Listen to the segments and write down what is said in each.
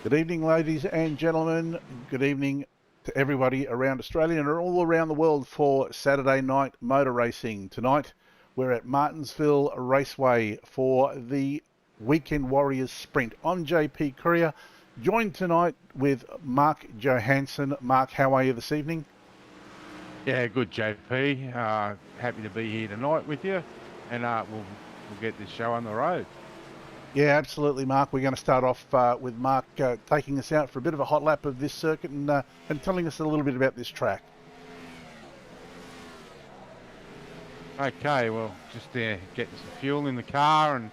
Good evening, ladies and gentlemen. Good evening to everybody around Australia and all around the world for Saturday night motor racing. Tonight, we're at Martinsville Raceway for the Weekend Warriors Sprint. I'm JP Courier, joined tonight with Mark Johansson. Mark, how are you this evening? Yeah, good, JP. Happy to be here tonight with you, and we'll get this show on the road. Yeah, absolutely, Mark. We're going to start off with Mark taking us out for a bit of a hot lap of this circuit and telling us a little bit about this track. Okay, well, just getting some fuel in the car, and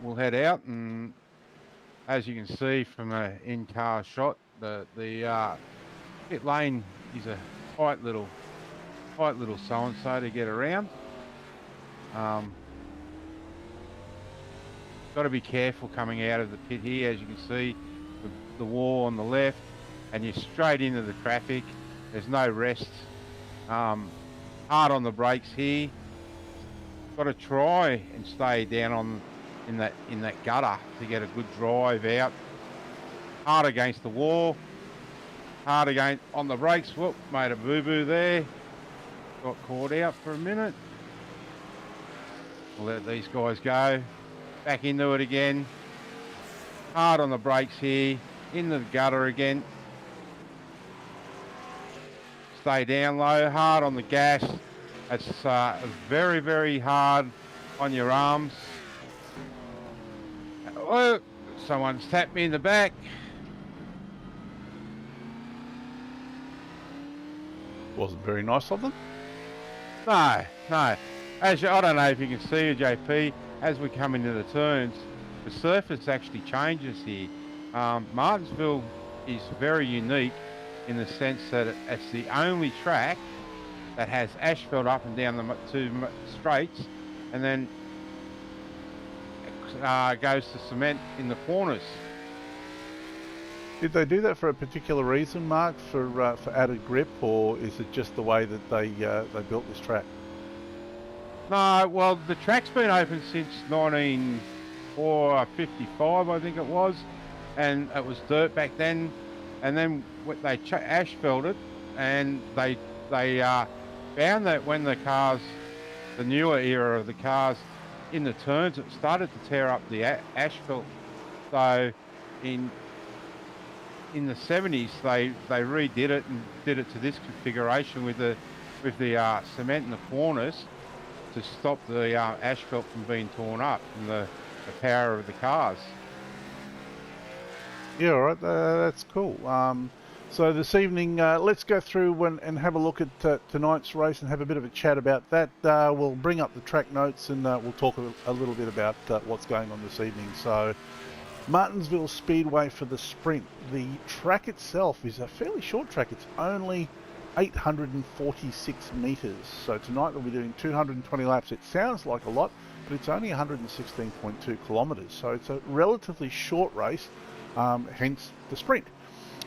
we'll head out. And as you can see from an in-car shot, the pit lane is a tight little so-and-so to get around. Got to be careful coming out of the pit here, as you can see, with the wall on the left, and you're straight into the traffic. There's no rest. Hard on the brakes here. Got to try and stay down in that gutter to get a good drive out. Hard against the wall. Hard again on the brakes. Whoop, made a boo-boo there. Got caught out for a minute. We'll let these guys go. Back into it again. Hard on the brakes here. Into the gutter again. Stay down low. Hard on the gas. It's very, very hard on your arms. Oh, someone's tapped me in the back. Wasn't very nice of them. No. I don't know if you can see it, JP. As we come into the turns, the surface actually changes here. Martinsville is very unique in the sense that it's the only track that has asphalt up and down the two straights, and then goes to cement in the corners. Did they do that for a particular reason, Mark, for added grip, or is it just the way that they built this track? No, well, the track's been open since 1955, I think it was, and it was dirt back then. And then they asphalted, and they found that when the newer era of the cars in the turns, it started to tear up the asphalt. So in the 70s, they redid it and did it to this configuration with the cement in the corners, to stop the asphalt from being torn up from the power of the cars. Yeah, all right, that's cool. So this evening, let's go through and have a look at tonight's race and have a bit of a chat about that. We'll bring up the track notes and we'll talk a little bit about what's going on this evening. So Martinsville Speedway for the sprint. The track itself is a fairly short track. It's only 846 metres. So tonight we'll be doing 220 laps. It sounds like a lot, but it's only 116.2 kilometres. So it's a relatively short race, hence the sprint.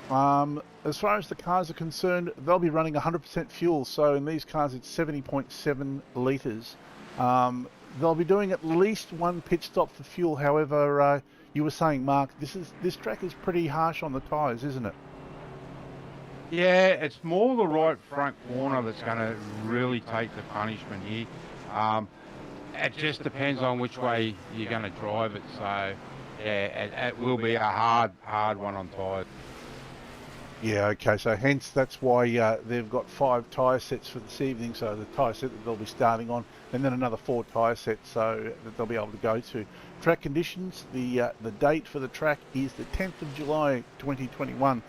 As far as the cars are concerned, they'll be running 100% fuel. So in these cars, it's 70.7 litres. They'll be doing at least one pit stop for fuel. However, you were saying, Mark, this track is pretty harsh on the tyres, isn't it? Yeah, it's more the right front corner that's going to really take the punishment here. It just depends on which way you're going to drive it. So, yeah, it will be a hard one on tyres. Yeah, okay, so hence that's why they've got 5 tyre sets for this evening. So the tyre set that they'll be starting on, and then another 4 tyre sets so that they'll be able to go to. Track conditions, the date for the track is the 10th of July 2021.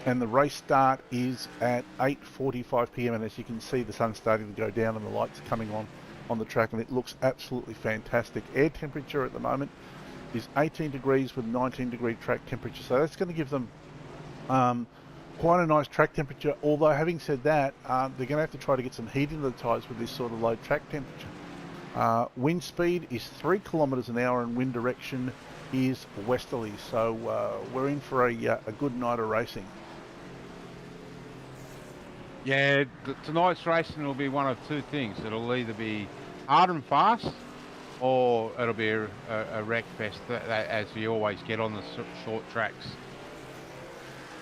And the race start is at 8:45 p.m. and as you can see, the sun's starting to go down and the lights are coming on the track, and it looks absolutely fantastic. Air temperature at the moment is 18 degrees with 19 degree track temperature, so that's going to give them quite a nice track temperature. Although having said that, they're going to have to try to get some heat into the tyres with this sort of low track temperature. Wind speed is 3 kilometres an hour and wind direction is westerly, so we're in for a good night of racing. Yeah, tonight's racing will be one of two things. It'll either be hard and fast, or it'll be a wreck fest, as we always get on the short tracks.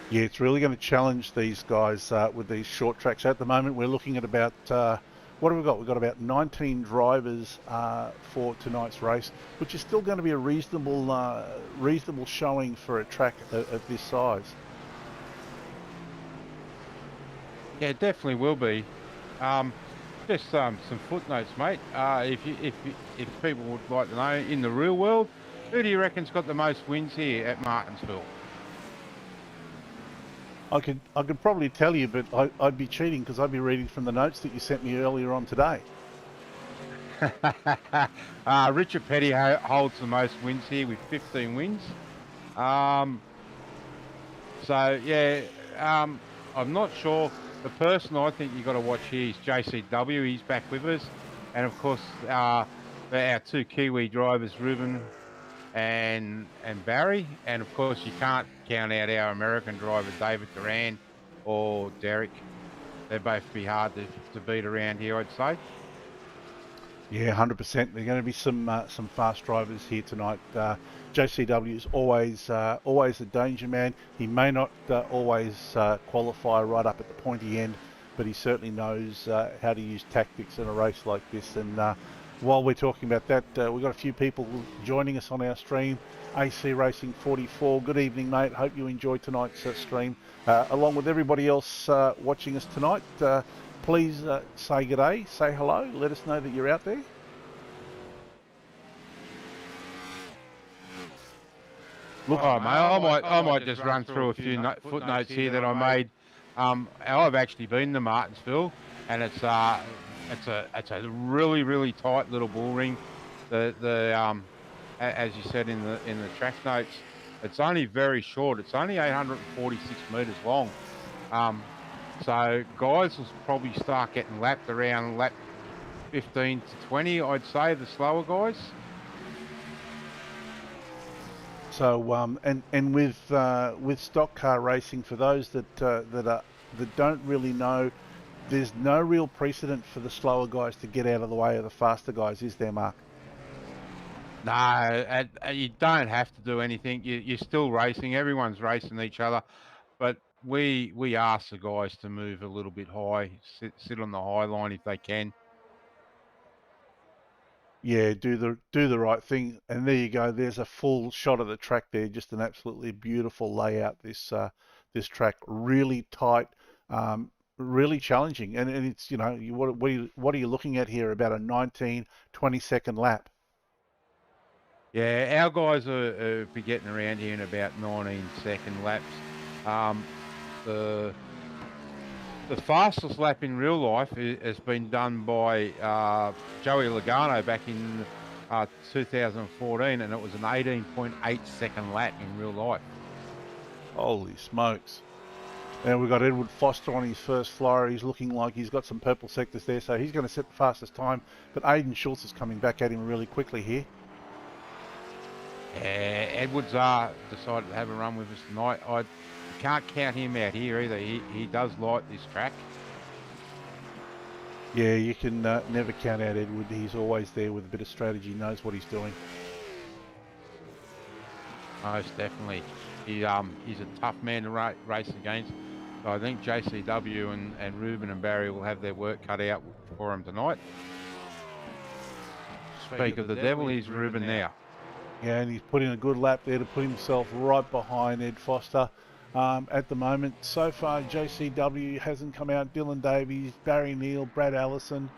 Yeah, it's really going to challenge these guys with these short tracks. At the moment, we're looking at about, what have we got? We've got about 19 drivers for tonight's race, which is still going to be a reasonable showing for a track of this size. Yeah, it definitely will be. Just some footnotes, mate. If people would like to know, in the real world, who do you reckon's got the most wins here at Martinsville? I could probably tell you, but I'd be cheating because I'd be reading from the notes that you sent me earlier on today. Richard Petty holds the most wins here with 15 wins. So yeah, I'm not sure. The person I think you got to watch here is JCW. He's back with us, and of course our two Kiwi drivers, Ruben and Barry, and of course you can't count out our American driver David Duran or Derek. They'd both be hard to beat around here, I'd say. Yeah, 100%. There are going to be some fast drivers here tonight. JCW is always a danger man. He may not always qualify right up at the pointy end, but he certainly knows how to use tactics in a race like this. And while we're talking about that, we've got a few people joining us on our stream. AC Racing 44, good evening, mate. Hope you enjoyed tonight's stream. Along with everybody else watching us tonight, please say good day, say hello, let us know that you're out there. Look, mate, I might just run through a few footnotes here that I made. I've actually been to Martinsville, and it's a really tight little bull ring. As you said in the track notes, it's only very short. It's only 846 metres long. So guys will probably start getting lapped around lap 15 to 20, I'd say, the slower guys. So and with stock car racing, for those that don't really know, there's no real precedent for the slower guys to get out of the way of the faster guys, is there, Mark? No, you don't have to do anything. You're still racing. Everyone's racing each other, but we ask the guys to move a little bit high, sit on the high line if they can. Yeah, do the right thing, and there you go. There's a full shot of the track there. Just an absolutely beautiful layout. This track, really tight, really challenging, and it's what are you looking at here? About a 19-20 second lap. Yeah, our guys are be getting around here in about 19-second laps. The fastest lap in real life has been done by Joey Logano back in 2014, and it was an 18.8 second lap in real life. Holy smokes. And we've got Edward Foster on his first flyer. He's looking like he's got some purple sectors there, so he's going to set the fastest time. But Aidan Schultz is coming back at him really quickly here. Yeah, Edwards decided to have a run with us tonight. I can't count him out here either. He does like this track. Yeah, you can never count out Edward. He's always there with a bit of strategy, knows what he's doing. Most definitely. He's a tough man to race against. So I think JCW and Ruben and Barry will have their work cut out for him tonight. Speak of the devil, he's Ruben now. Yeah, and he's put in a good lap there to put himself right behind Ed Foster. At the moment, so far, JCW hasn't come out. Dylan Davies, Barry Neal, Brad Allison,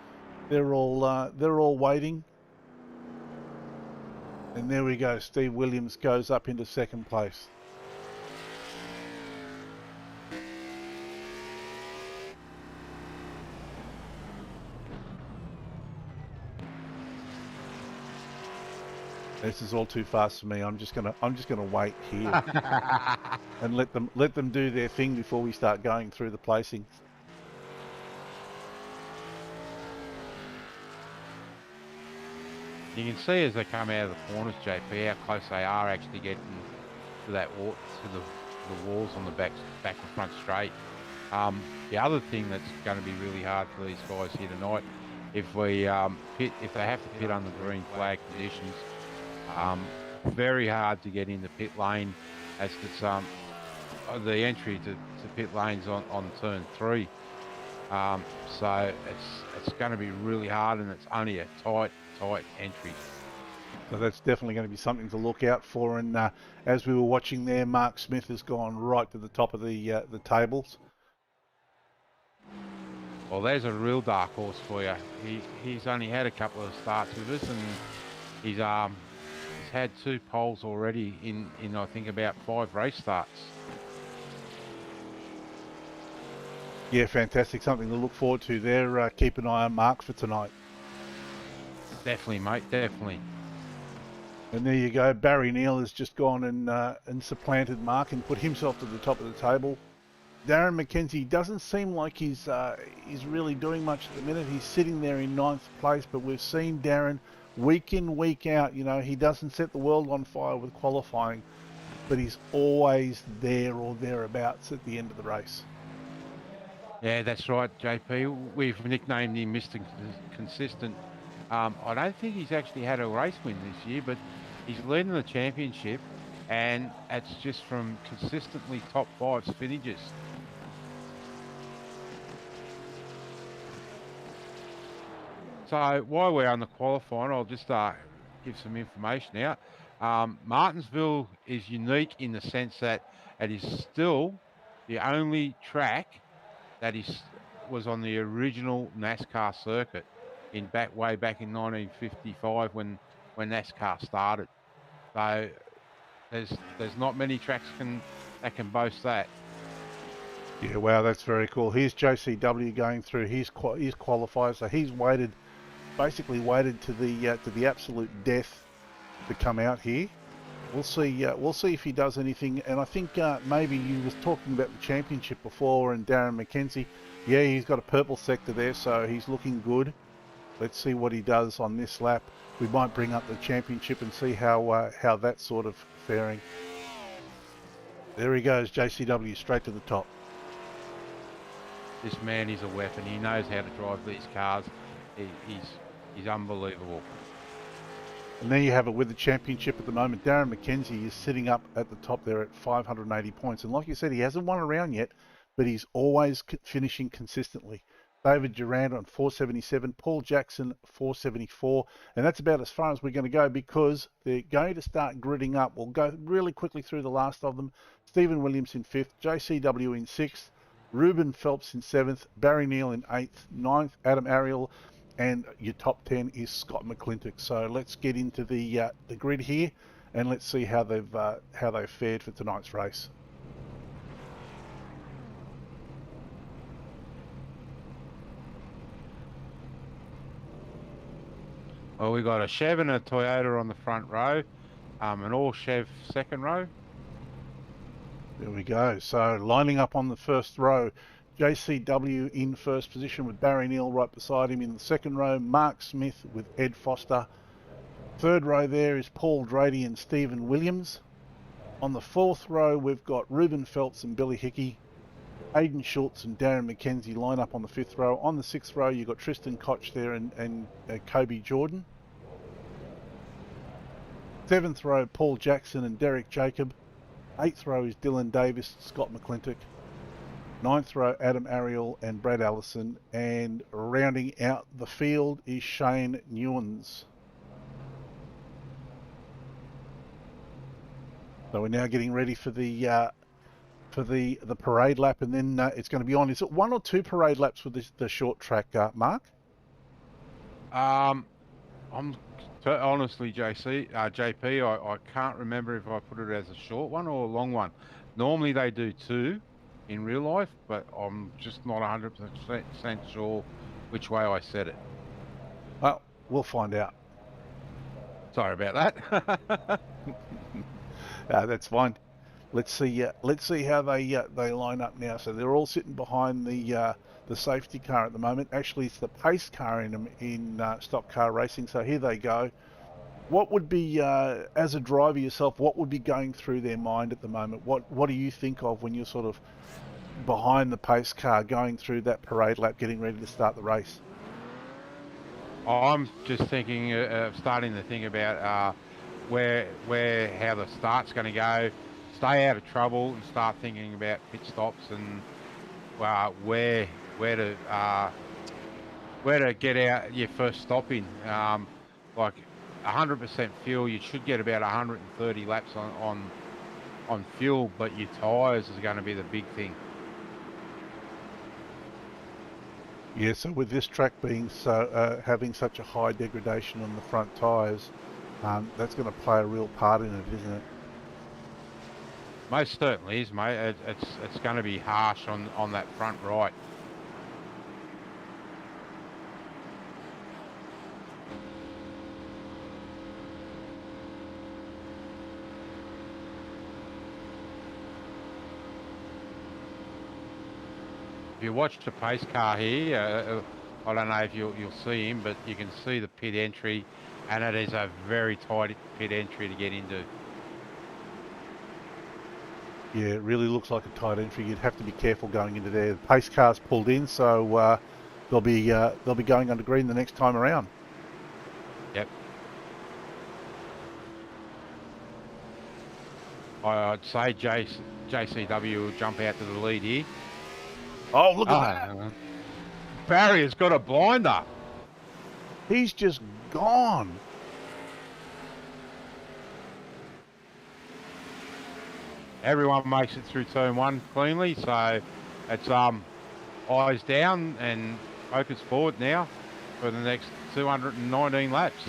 they're all waiting. And there we go. Steve Williams goes up into second place. This is all too fast for me. I'm just gonna wait here and let them do their thing before we start going through the placings. You can see as they come out of the corners, JP, how close they are actually getting to that the walls on the back and front straight. The other thing that's going to be really hard for these guys here tonight, if they have to pit under green flag conditions. Very hard to get in the pit lane as it's the entry to pit lanes on turn 3. So it's going to be really hard, and it's only a tight entry. So that's definitely going to be something to look out for. And as we were watching there, Mark Smith has gone right to the top of the tables. Well, there's a real dark horse for you. He's only had a couple of starts with us, and he's had 2 poles already in I think about 5 race starts. Yeah, fantastic. Something to look forward to there. Keep an eye on Mark for tonight. Definitely, mate. Definitely. And there you go. Barry Neal has just gone and supplanted Mark and put himself to the top of the table. Darren McKenzie doesn't seem like he's really doing much at the minute. He's sitting there in 9th place, but we've seen Darren week in, week out. You know, he doesn't set the world on fire with qualifying, but he's always there or thereabouts at the end of the race. Yeah, that's right, JP. We've nicknamed him Mr. Consistent. I don't think he's actually had a race win this year, but he's leading the championship, and it's just from consistently top 5s finishes. So while we're on the qualifying, I'll just give some information out. Martinsville is unique in the sense that it is still the only track that was on the original NASCAR circuit way back in 1955 when NASCAR started. So there's not many tracks that can boast that. Yeah, wow, that's very cool. Here's JCW going through his qualifiers. So he's basically waited to the absolute death to come out here. We'll see if he does anything. And I think maybe you was talking about the championship before, and Darren McKenzie. Yeah, he's got a purple sector there, so he's looking good. Let's see what he does on this lap. We might bring up the championship and see how that's sort of faring. There he goes, JCW straight to the top. This man is a weapon. He knows how to drive these cars. He's unbelievable. And there you have it with the championship at the moment. Darren McKenzie is sitting up at the top there at 580 points. And like you said, he hasn't won a round yet, but he's always finishing consistently. David Durant on 477, Paul Jackson 474, and that's about as far as we're going to go because they're going to start gridding up. We'll go really quickly through the last of them. Stephen Williams in 5th, JCW in 6th, Ruben Phelps in 7th, Barry Neal in 8th, 9th, Adam Ariel, and your top 10 is Scott McClintock. So let's get into the grid here, and let's see how they've fared for tonight's race. Well, we got a Chev and a Toyota on the front row, an all Chev second row. There we go. So lining up on the first row, JCW in first position with Barry Neal right beside him. In the second row, Mark Smith with Ed Foster. Third row there is Paul Drady and Stephen Williams. On the fourth row, we've got Ruben Phelps and Billy Hickey. Aidan Schultz and Darren McKenzie line up on the fifth row. On the sixth row, you've got Tristan Koch there and Kobe Jordan. Seventh row, Paul Jackson and Derek Jacob. Eighth row is Dylan Davis, Scott McClintock. Ninth row, Adam Ariel and Brad Allison. And rounding out the field is Shane Newens. So we're now getting ready for the parade lap, and then it's going to be on. Is it one or two parade laps with the short track, Mark? Honestly, JP, I can't remember if I put it as a short one or a long one. Normally they do two in real life, but I'm just not 100% sure which way I said it. Well, we'll find out. Sorry about that. That's fine. Let's see how they line up now. So they're all sitting behind the safety car at the moment. Actually, it's the pace car in stock car racing. So here they go. What would be, as a driver yourself, what would be going through their mind at the moment? What do you think of when you're sort of behind the pace car, going through that parade lap, getting ready to start the race? I'm just thinking, starting to think about how the start's going to go, stay out of trouble and start thinking about pit stops and where to get out your first stop in. Like 100% fuel, you should get about 130 laps on fuel, but your tyres is going to be the big thing. Yeah, so with this track being so having such a high degradation on the front tyres, that's going to play a real part in it, isn't it? Most certainly is, mate. It's going to be harsh on that front right. If you watch the pace car here, I don't know if you'll see him, but you can see the pit entry, and it is a very tight pit entry to get into. Yeah, it really looks like a tight entry. You'd have to be careful going into there. The pace car's pulled in, so they'll be going under green the next time around. Yep. I'd say JCW will jump out to the lead here. Oh, look at that! Barry's got a blinder. He's just gone. Everyone makes it through turn one cleanly, so it's eyes down and focus forward now for the next 219 laps.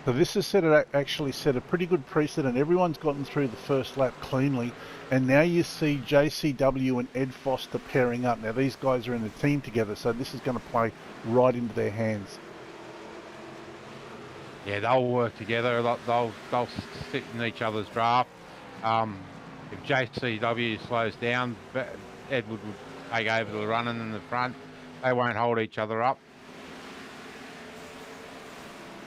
So this has actually set a pretty good precedent. Everyone's gotten through the first lap cleanly, and now you see JCW and Ed Foster pairing up. Now these guys are in a team together, so this is going to play right into their hands. Yeah, they'll work together. They'll sit in each other's draft. If JCW slows down, Edward would take over the running in the front. They won't hold each other up.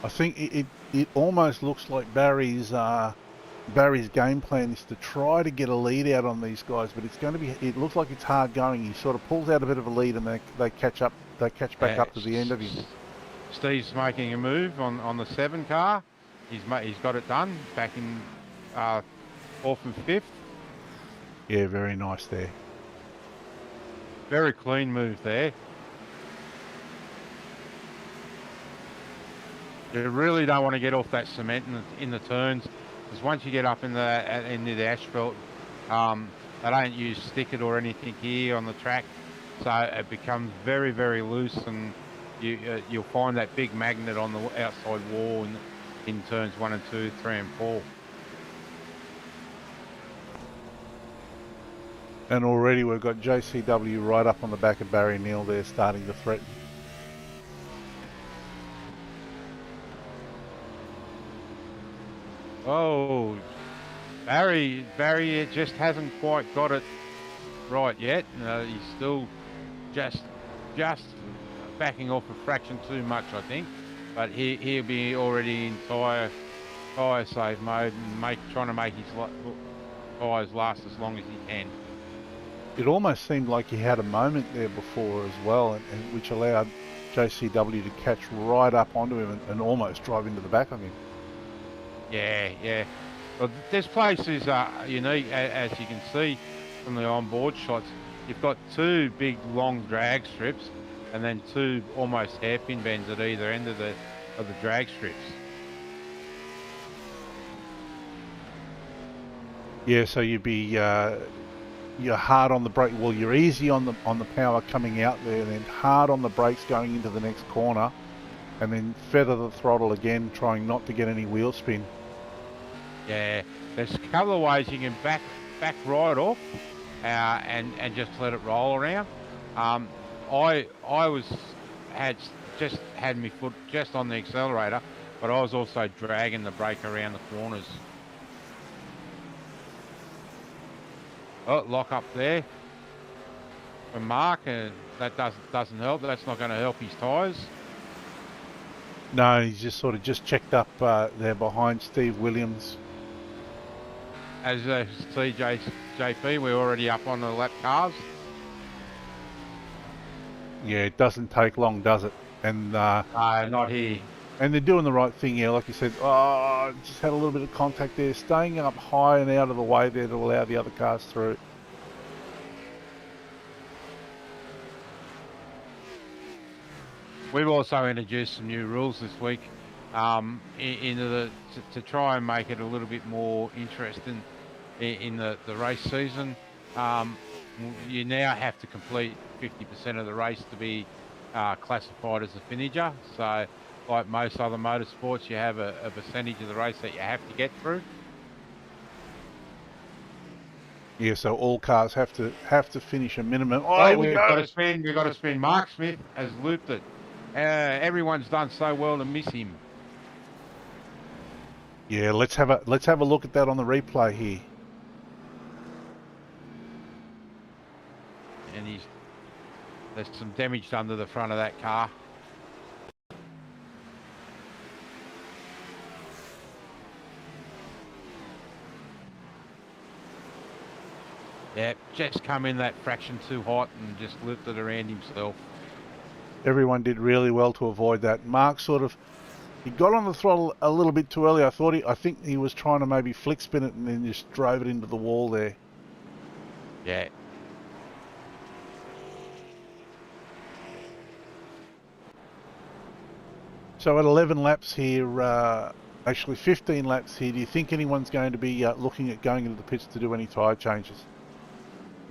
I think it almost looks like Barry's game plan is to try to get a lead out on these guys, but it looks like it's hard going. He sort of pulls out a bit of a lead, and they catch back up to the end of him. Steve's making a move on the 7 car. He's got it done back in 4th and 5th. Yeah, very nice there. Very clean move there. You really don't want to get off that cement in the turns, because once you get up into the asphalt, they don't use stick-it or anything here on the track, so it becomes very, very loose, and you'll find that big magnet on the outside wall in turns 1 and 2, 3 and 4. And already we've got JCW right up on the back of Barry Neal there, starting to threaten. Oh, Barry just hasn't quite got it right yet. He's still just backing off a fraction too much, I think. But he'll be already in tyre save mode and trying to make his tyres last as long as he can. It almost seemed like he had a moment there before as well, and which allowed JCW to catch right up onto him and almost drive into the back of him. Yeah. Well, this place is unique, as you can see from the onboard shots. You've got 2 big long drag strips, and then 2 almost hairpin bends at either end of the drag strips. Yeah, so you'd be you're hard on the brake. Well, you're easy on the power coming out there, and then hard on the brakes going into the next corner, and then feather the throttle again, trying not to get any wheel spin. Yeah, there's a couple of ways you can back right off and just let it roll around. I had my foot just on the accelerator, but I was also dragging the brake around the corners. Oh, lock up there for Mark, and that doesn't help. That's not going to help his tyres. No, he's just sort of checked up there behind Steve Williams. As you see, JP, we're already up on the lap cars. Yeah, it doesn't take long, does it? And not here. And they're doing the right thing here, like you said. Oh, just had a little bit of contact there, staying up high and out of the way there to allow the other cars through. We've also introduced some new rules this week to try and make it a little bit more interesting in the race season. You now have to complete 50% of the race to be classified as a finisher. So, like most other motorsports, you have a percentage of the race that you have to get through. Yeah, so all cars have to finish a minimum. Oh, here we we've go. got to spin. We've got to spin. Mark Smith has looped it. Everyone's done so well to miss him. Yeah, let's have a look at that on the replay here. And there's some damage done to the front of that car. Yeah, just come in that fraction too hot and just lifted around himself. Everyone did really well to avoid that. Mark he got on the throttle a little bit too early. I think he was trying to maybe flick spin it and then just drove it into the wall there. Yeah. So at 11 laps here, actually 15 laps here, do you think anyone's going to be looking at going into the pits to do any tyre changes?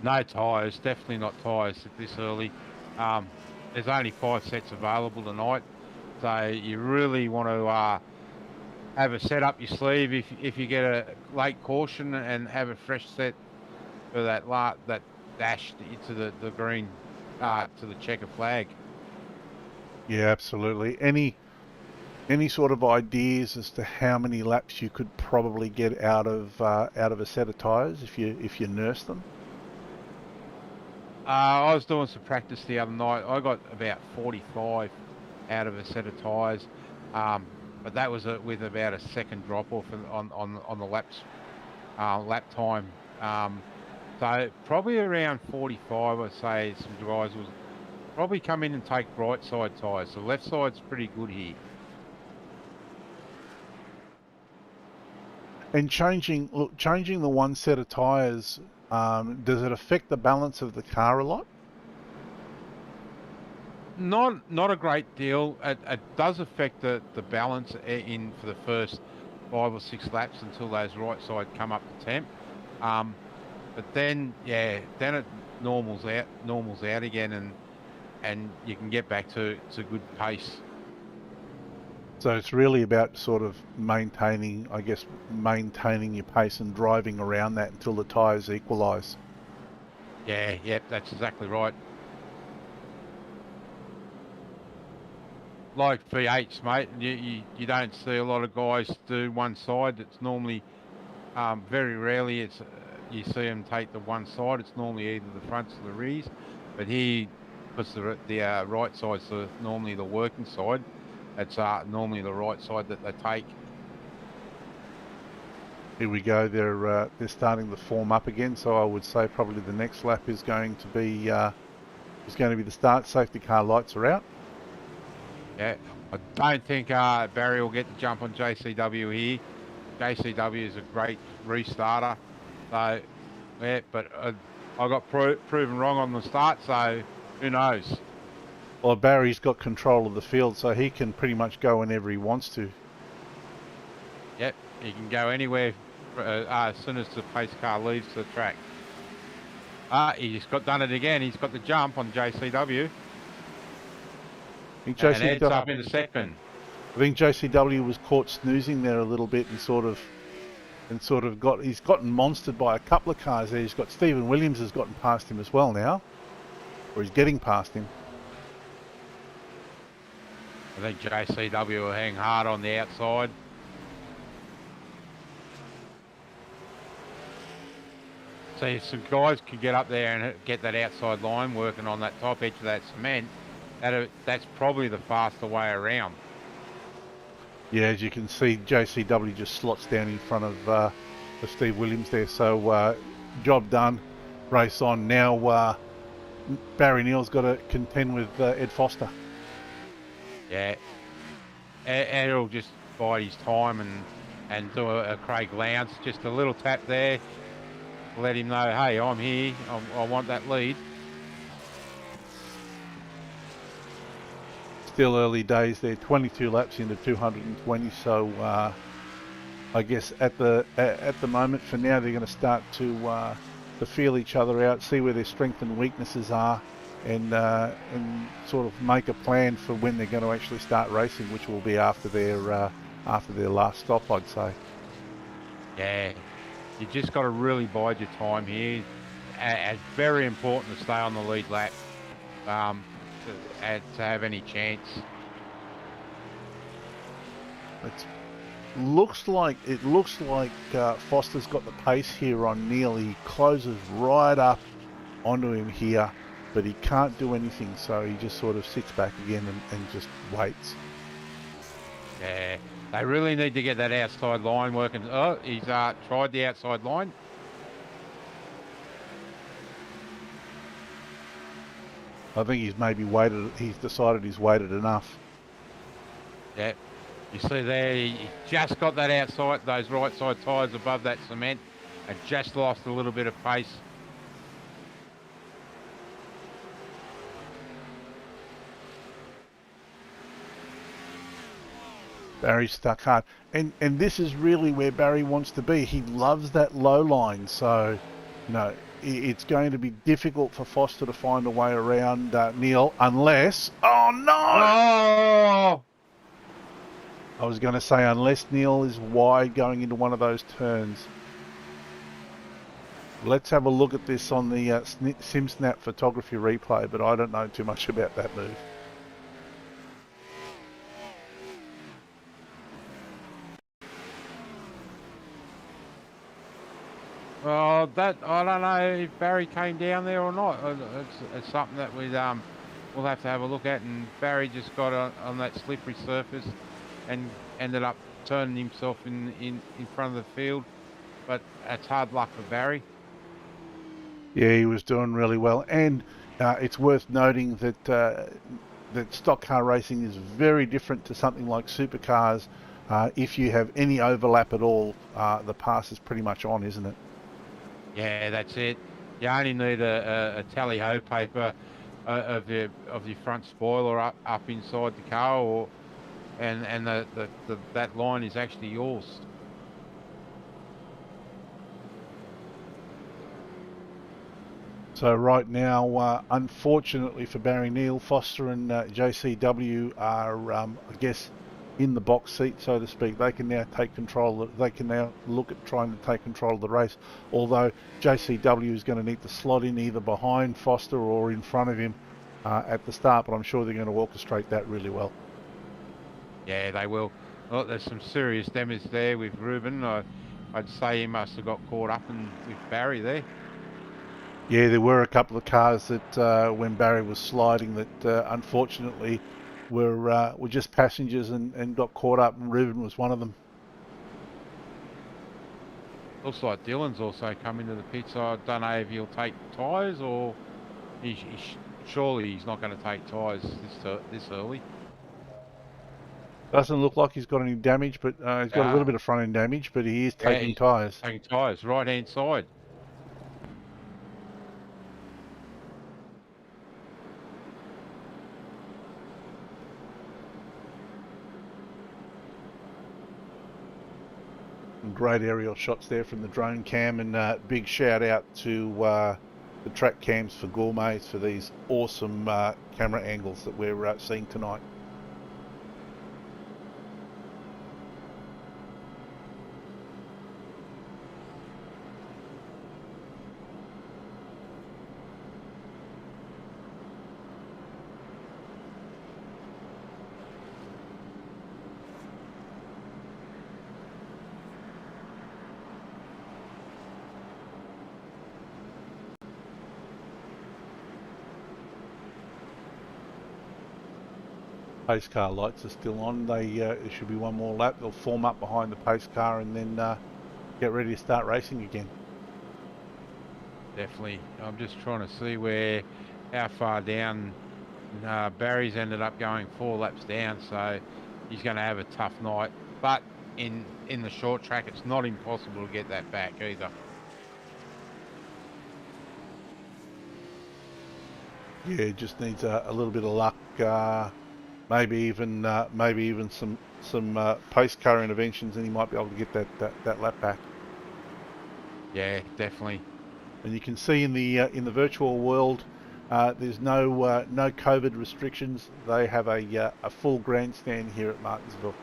No tyres, definitely not tyres this early. There's only 5 sets available tonight, so you really want to have a set up your sleeve if you get a late caution and have a fresh set for that dash into the green to the checker flag. Yeah, absolutely. Any sort of ideas as to how many laps you could probably get out of a set of tyres if you nurse them? I was doing some practice the other night. I got about 45 out of a set of tyres, but that was with about a second drop off on the lap time. So probably around 45, I'd say some guys will probably come in and take right side tyres. The left side's pretty good here. And changing the one set of tyres, does it affect the balance of the car a lot? Not a great deal. It does affect the balance for the first 5 or 6 laps until those right side come up to temp. But then it normals out again, and you can get back to good pace. So it's really about sort of maintaining your pace and driving around that until the tyres equalise. Yeah, that's exactly right. Like V8s, mate, you don't see a lot of guys do one side. It's normally, very rarely you see them take the one side. It's normally either the fronts or the rears. But here, because the right side's normally the working side, it's normally the right side that they take. Here we go. They're starting to form up again. So I would say probably the next lap is going to be the start. Safety car lights are out. Yeah, I don't think Barry will get the jump on JCW here. JCW is a great restarter. So, yeah, but I got proven wrong on the start. So who knows? Well, Barry's got control of the field, so he can pretty much go whenever he wants to. Yep, he can go anywhere as soon as the pace car leaves the track. He's done it again. He's got the jump on JCW. And heads up into second. I think JCW was caught snoozing there a little bit and he's gotten monstered by a couple of cars there. He's got Stephen Williams has gotten past him as well now, or he's getting past him. I think JCW will hang hard on the outside. See, if some guys can get up there and get that outside line working on that top edge of that cement, that's probably the faster way around. Yeah, as you can see, JCW just slots down in front of Steve Williams there. So job done, race on. Now Barry Neal's got to contend with Ed Foster. Yeah. it'll just bide his time and do a Craig Lowndes, just a little tap there to let him know, hey, I'm here, I want that lead. Still early days there, 22 laps into 220, so I guess at the moment for now they're going to start to feel each other out, see where their strengths and weaknesses are, and sort of make a plan for when they're going to actually start racing, which will be after their last stop, I'd say. Yeah, you just got to really bide your time here. It's very important to stay on the lead lap to have any chance. It looks like Foster's got the pace here on Neil. He closes right up onto him here, but he can't do anything, so he just sort of sits back again and just waits. Yeah, they really need to get that outside line working. Oh, he's tried the outside line. I think he's maybe waited. He's decided he's waited enough. Yeah, you see there, he just got that outside, those right side tyres above that cement, and just lost a little bit of pace. Barry's stuck hard, and this is really where Barry wants to be. He loves that low line, so you know it's going to be difficult for Foster to find a way around Neil, unless I was going to say unless Neil is wide going into one of those turns. Let's have a look at this on the SimSnap photography replay, but I don't know too much about that move. Well, that I don't know if Barry came down there or not. It's something that we'll have to have a look at. And Barry just got on that slippery surface and ended up turning himself in front of the field. But it's hard luck for Barry. Yeah, he was doing really well, and it's worth noting that that stock car racing is very different to something like supercars. If you have any overlap at all, the pass is pretty much on, isn't it? Yeah, that's it. You only need a tally-ho paper of your front spoiler up inside the car, and that line is actually yours. So right now, unfortunately for Barry Neal, Foster and JCW are, I guess, in the box seat, so to speak. They can now take control. They can now look at trying to take control of the race. Although JCW is going to need to slot in either behind Foster or in front of him at the start, but I'm sure they're going to orchestrate that really well. Yeah, they will. Well, there's some serious damage there with Ruben. I'd say he must have got caught up with Barry there. Yeah, there were a couple of cars that when Barry was sliding that unfortunately were just passengers and got caught up, and Ruben was one of them. Looks like Dylan's also come into the pits. I don't know if he'll take tyres or surely he's not going to take tyres this early. Doesn't look like he's got any damage, but he's got a little bit of front end damage, but he is taking tyres. Taking tyres, right hand side. Great aerial shots there from the drone cam, and big shout out to the track cams for Gourmets for these awesome camera angles that we're seeing tonight. Pace car lights are still on. There should be one more lap. They'll form up behind the pace car and then get ready to start racing again. Definitely. I'm just trying to see how far down. Barry's ended up going 4 laps down, so he's going to have a tough night. But in the short track, it's not impossible to get that back either. Yeah, it just needs a little bit of luck. Maybe even some pace car interventions, and he might be able to get that lap back. Yeah, definitely. And you can see in the virtual world, there's no COVID restrictions. They have a full grandstand here at Martinsville.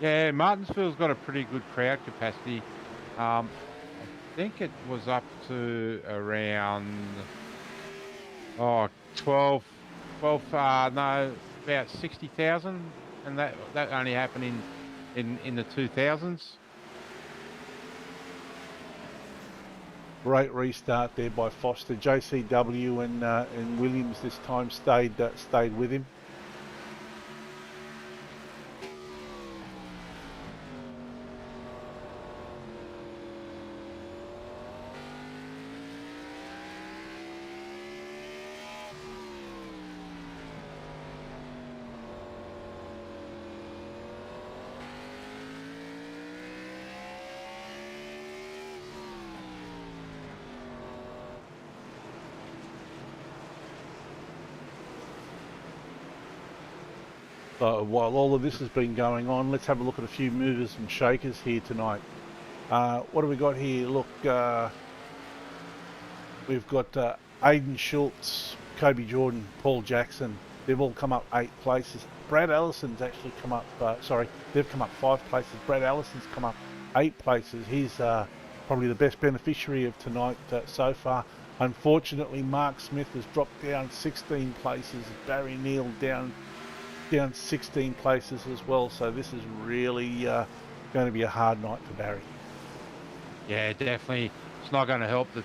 Yeah, Martinsville's got a pretty good crowd capacity. I think it was up to around 12, no, about 60,000, and that only happened in the 2000s. Great restart there by Foster. JCW and Williams this time stayed with him. While all of this has been going on, let's have a look at a few movers and shakers here tonight. What do we got here? Look, we've got Aidan Schultz, Kobe Jordan, Paul Jackson. They've all come up 8 places. Brad Allison's actually come up, they've come up 5 places. Brad Allison's come up 8 places. He's probably the best beneficiary of tonight so far. Unfortunately, Mark Smith has dropped down 16 places. Barry Neal down 16 places as well, so this is really going to be a hard night for Barry. Yeah, definitely. It's not going to help his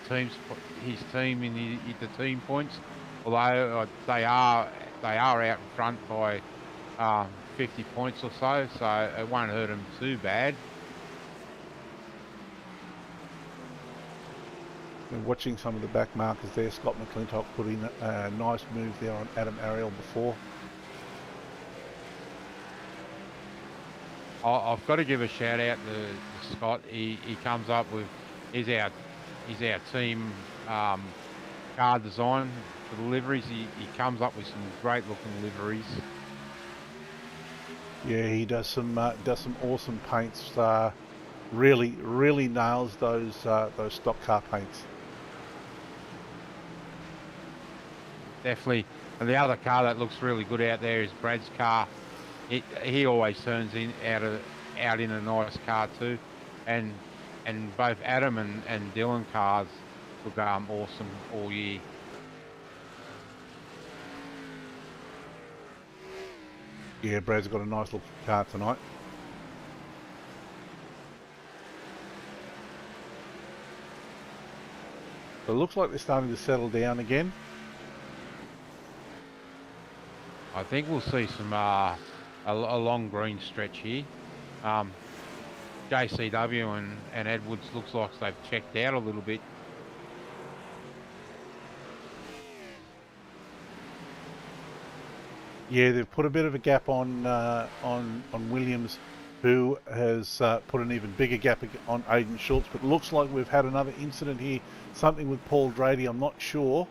team in the team points, although they are out in front by 50 points or so it won't hurt him too bad. And watching some of the back markers there, Scott McClintock put in a nice move there on Adam Ariel before. I've got to give a shout out to Scott. He comes up with he's our team car design for the liveries. He comes up with some great looking liveries. Yeah, he does some awesome paints. Really nails those stock car paints. Definitely. And the other car that looks really good out there is Brad's car. He always turns out in a nice car too, and both Adam and Dylan cars look awesome all year. Yeah, Brad's got a nice looking car tonight. So it looks like they're starting to settle down again. I think we'll see some a long green stretch here. JCW and Edwards looks like they've checked out a little bit. Yeah, they've put a bit of a gap on Williams, who has put an even bigger gap on Aidan Schultz. But it looks like we've had another incident here, something with Paul Drady. I'm not sure.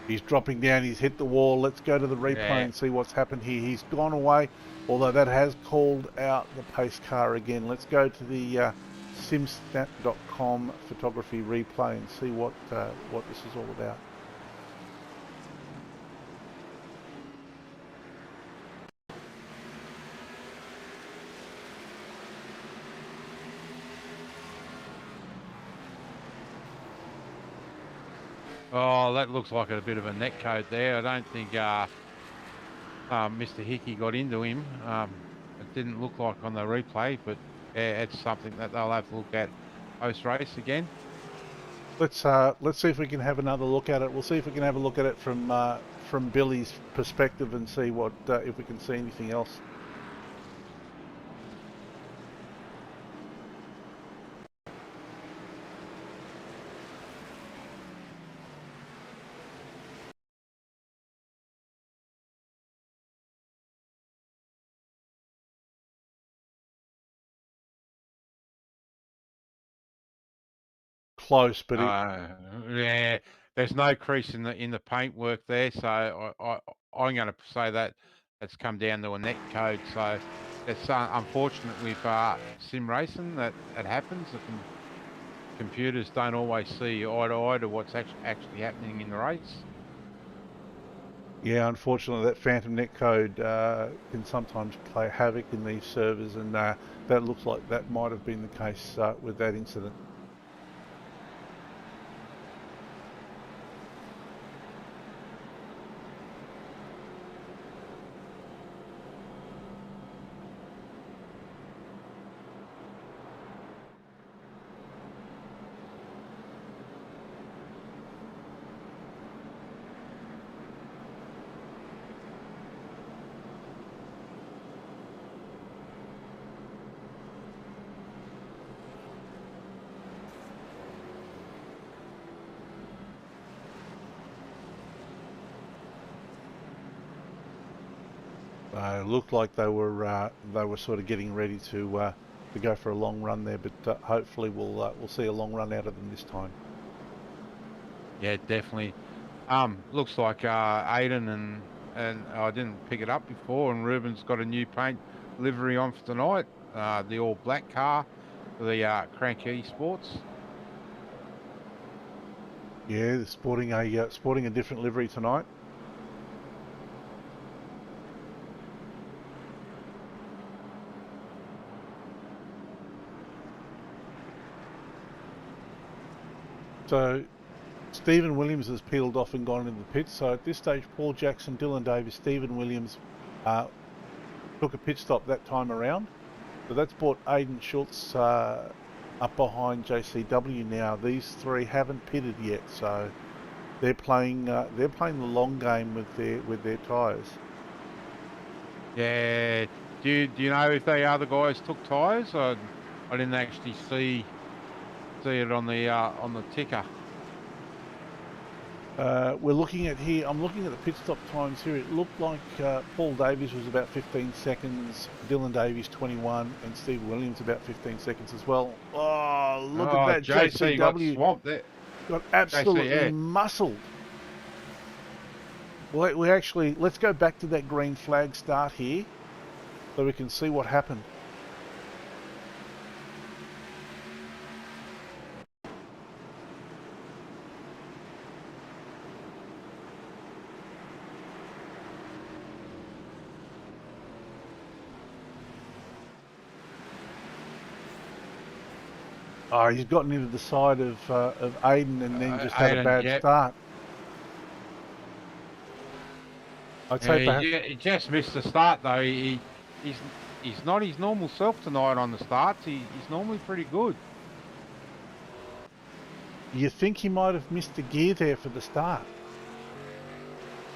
He's dropping down, he's hit the wall. Let's go to the replay and see what's happened here. He's gone away, although that has called out the pace car again. Let's go to the simstat.com photography replay and see what this is all about. Oh, that looks like a bit of a net code there. I don't think Mr. Hickey got into him. It didn't look like on the replay, but yeah, it's something that they'll have to look at post-race again. Let's see if we can have another look at it. We'll see if we can have a look at it from Billy's perspective and see what if we can see anything else. close, but yeah, there's no crease in the paintwork there, so I'm going to say that it's come down to a net code. So it's unfortunate with sim racing that it happens. Computers don't always see eye to eye to what's actually happening in the race. yeah, unfortunately, that phantom netcode can sometimes play havoc in these servers, and that looks like that might have been the case with that incident. Looked like they were sort of getting ready to go for a long run there, but hopefully we'll see a long run out of them this time. Yeah, definitely. Looks like Aiden and I didn't pick it up before, and Ruben's got a new paint livery on for tonight. The all black car for the Crank Esports. Yeah, they're sporting a different livery tonight. So Stephen Williams has peeled off and gone into the pits. So at this stage, Paul Jackson, Dylan Davis, Stephen Williams took a pit stop that time around. So that's brought Aiden Schultz up behind JCW now. These three haven't pitted yet, so they're playing the long game with their tyres. Yeah. Do you know if the other guys took tyres? I didn't actually see it on the ticker. We're looking at here. I'm looking at the pit stop times here. It looked like Paul Davies was about 15 seconds, Dylan Davies 21, and Steve Williams about 15 seconds as well. Oh, look at that! JC got swamped there. Got absolutely muscled. Well, let's go back to that green flag start here, so we can see what happened. Oh, he's gotten into the side of Aiden and then just had a bad start. I'd say he just missed the start though. He's not his normal self tonight on the starts. He's normally pretty good. You think he might have missed a gear there for the start?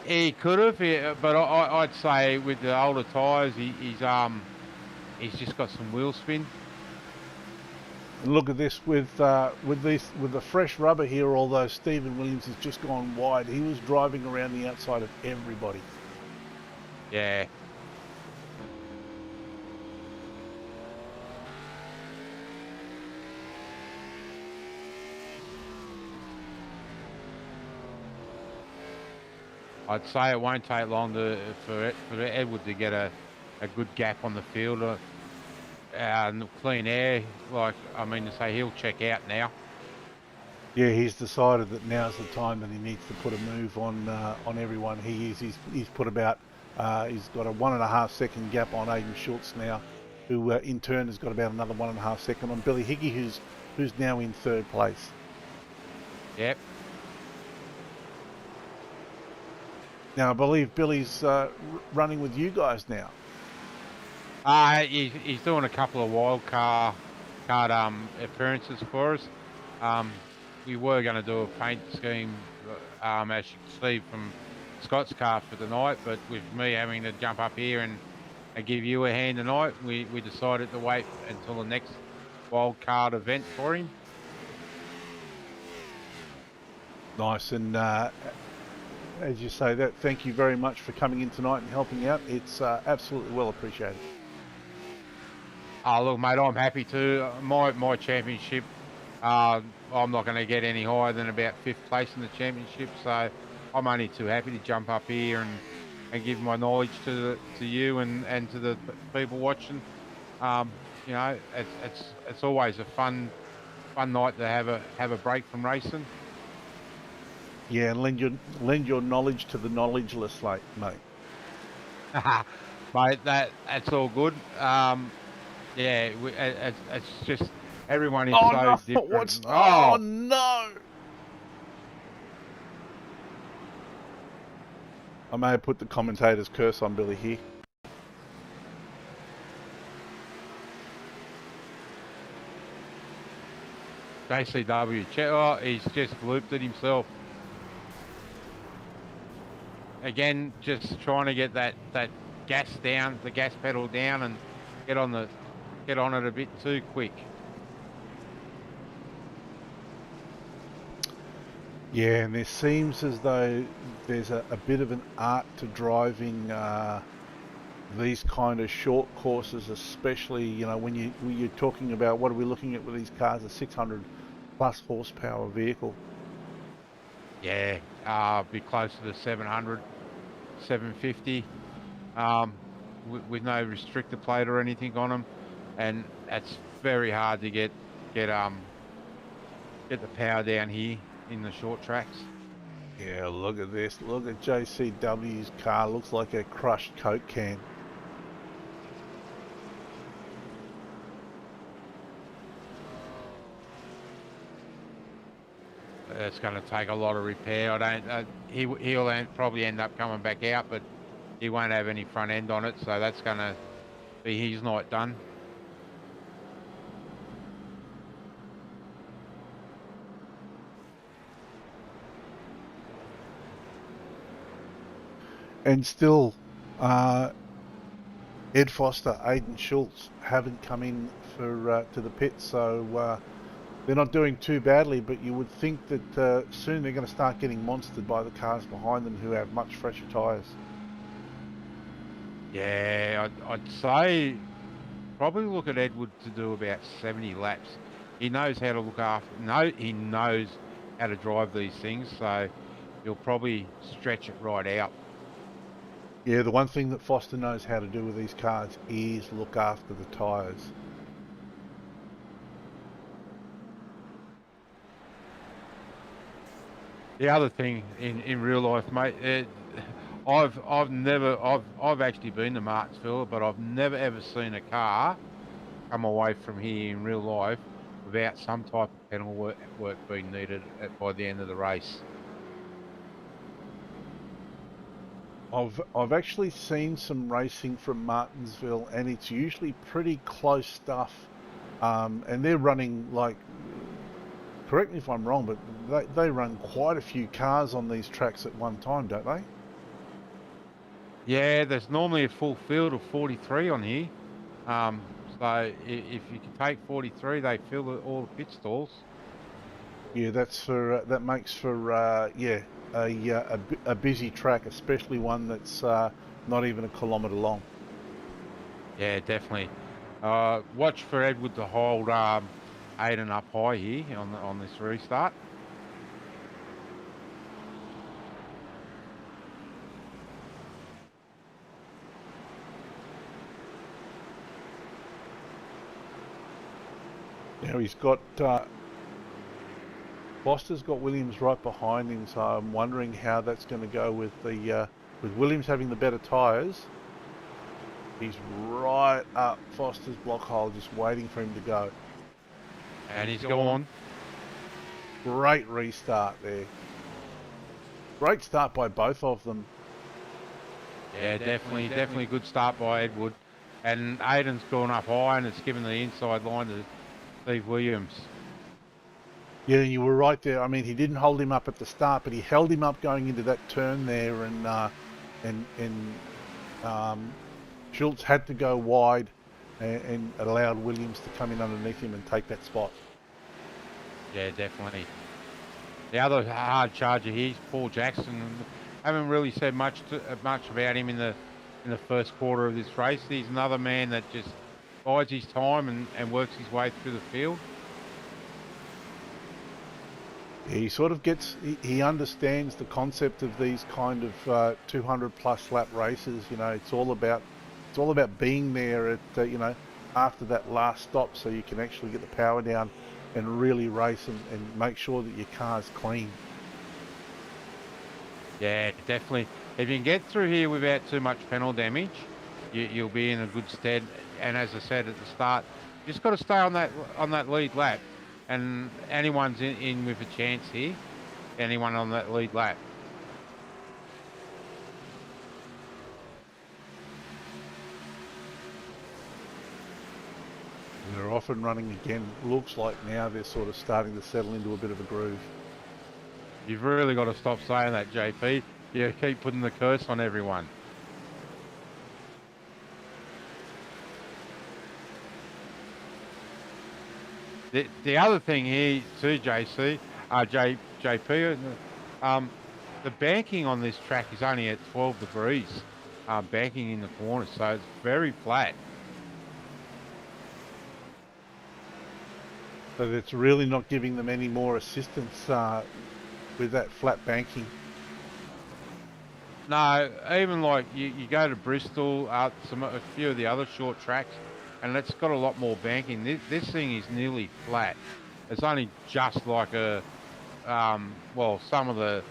He could have, but I'd say with the older tyres, he's just got some wheel spin. And look at this with the fresh rubber here. Although Stephen Williams has just gone wide, he was driving around the outside of everybody. Yeah. I'd say it won't take long for Edward to get a good gap on the field. Clean air, to say he'll check out now. Yeah, he's decided that now's the time that he needs to put a move on everyone. He's put about he's got a 1.5 second gap on Aiden Schultz now, who in turn has got about another 1.5 second on Billy Hickey, who's now in third place. Yep. Now I believe Billy's running with you guys now. He's doing a couple of wild card appearances for us. We were going to do a paint scheme, as you can see from Scott's car for tonight, but with me having to jump up here and give you a hand tonight, we decided to wait until the next wild card event for him. Nice, and as you say that, thank you very much for coming in tonight and helping out. It's absolutely well appreciated. Oh, look, mate, I'm happy to. My championship I'm not going to get any higher than about 5th place in the championship, so I'm only too happy to jump up here and give my knowledge to you and to the people watching. You know, it's always a fun night to have a break from racing. Yeah, and lend your knowledge to the knowledgeless, like mate. Mate, that's all good. Yeah, it's just everyone is Oh so no! different. Oh Oh, no! I may have put the commentator's curse on Billy here. JCW, oh, he's just looped it himself. Again, just trying to get that gas down, the gas pedal down, and get on it a bit too quick. Yeah, and there seems as though there's a bit of an art to driving these kind of short courses, especially, you know, when you're talking about what are we looking at with these cars, a 600 plus horsepower vehicle. Yeah, be closer to 700, 750, with no restrictor plate or anything on them, and it's very hard to get the power down here in the short tracks. Yeah, look at this. Look at JCW's car. Looks like a crushed Coke can. It's going to take a lot of repair. He'll probably end up coming back out, but he won't have any front end on it, so that's going to be his night done. And still, Ed Foster, Aidan Schultz haven't come in for to the pit, so they're not doing too badly. But you would think that soon they're going to start getting monstered by the cars behind them who have much fresher tyres. Yeah, I'd say probably look at Edward to do about 70 laps. He knows how to look after. No, he knows how to drive these things, so he'll probably stretch it right out. Yeah, the one thing that Foster knows how to do with these cars is look after the tyres. The other thing in real life, mate, I've actually been to Martinsville, but I've never ever seen a car come away from here in real life without some type of panel work being needed by the end of the race. I've actually seen some racing from Martinsville, and it's usually pretty close stuff. And they're running, like, correct me if I'm wrong, but they run quite a few cars on these tracks at one time, don't they? Yeah, there's normally a full field of 43 on here. So if you can take 43, they fill all the pit stalls. Yeah, that's for that makes for yeah, a busy track, especially one that's not even a kilometre long. Yeah, definitely. Watch for Edward to hold Aiden up high here on this restart. Now he's got Foster's got Williams right behind him, so I'm wondering how that's going to go with the with Williams having the better tyres. He's right up Foster's block hole, just waiting for him to go. And he's gone. Great restart there. Great start by both of them. Yeah, definitely good start by Edward. And Aiden's gone up high and it's given the inside line to Steve Williams. Yeah, you were right there. I mean, he didn't hold him up at the start, but he held him up going into that turn there, and Schultz had to go wide and allowed Williams to come in underneath him and take that spot. Yeah, definitely. The other hard charger here is Paul Jackson. Haven't really said much about him in the first quarter of this race. He's another man that just bides his time and works his way through the field. He sort of gets, he understands the concept of these kind of 200 plus lap races. You know, it's all about being there at you know, after that last stop, so you can actually get the power down and really race and make sure that your car's clean. Yeah, definitely. If you can get through here without too much panel damage, you'll be in a good stead. And as I said at the start, you just got to stay on that lead lap, and anyone's in with a chance here. Anyone on that lead lap. They're off and running again. Looks like now they're sort of starting to settle into a bit of a groove. You've really got to stop saying that, JP. You keep putting the curse on everyone. The other thing here too, JP, the banking on this track is only at 12 degrees, banking in the corner, so it's very flat. So it's really not giving them any more assistance with that flat banking. No, even like you go to Bristol, a few of the other short tracks, and it's got a lot more banking. This thing is nearly flat. It's only just like a, well, some of the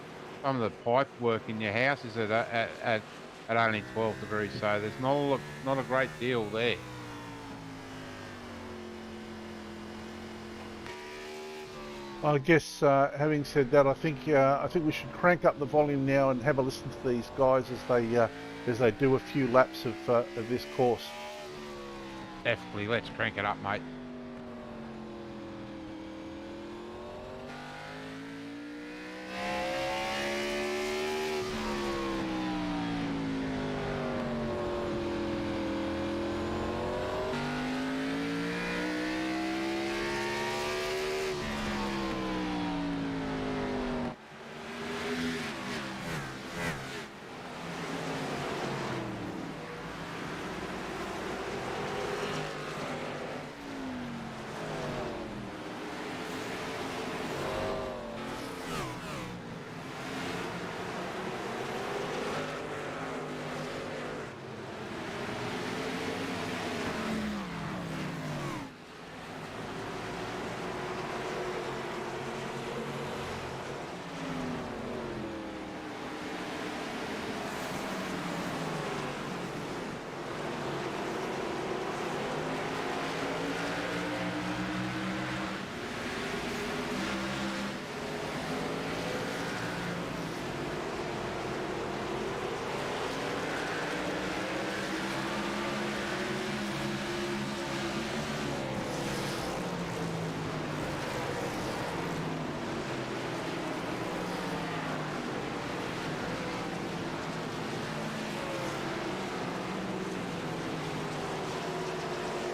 pipe work in your house is at only 12 degrees, so there's not a great deal there. I guess having said that, I think we should crank up the volume now and have a listen to these guys as they do a few laps of this course. Definitely, let's crank it up, mate.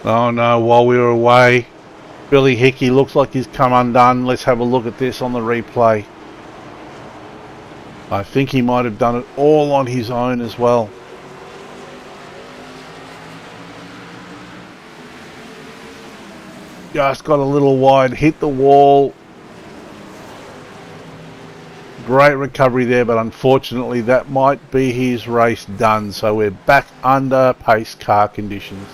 Oh no, while we were away, Billy Hickey looks like he's come undone. Let's have a look at this on the replay. I think he might have done it all on his own as well. Just got a little wide, hit the wall. Great recovery there, but unfortunately that might be his race done. So we're back under pace car conditions.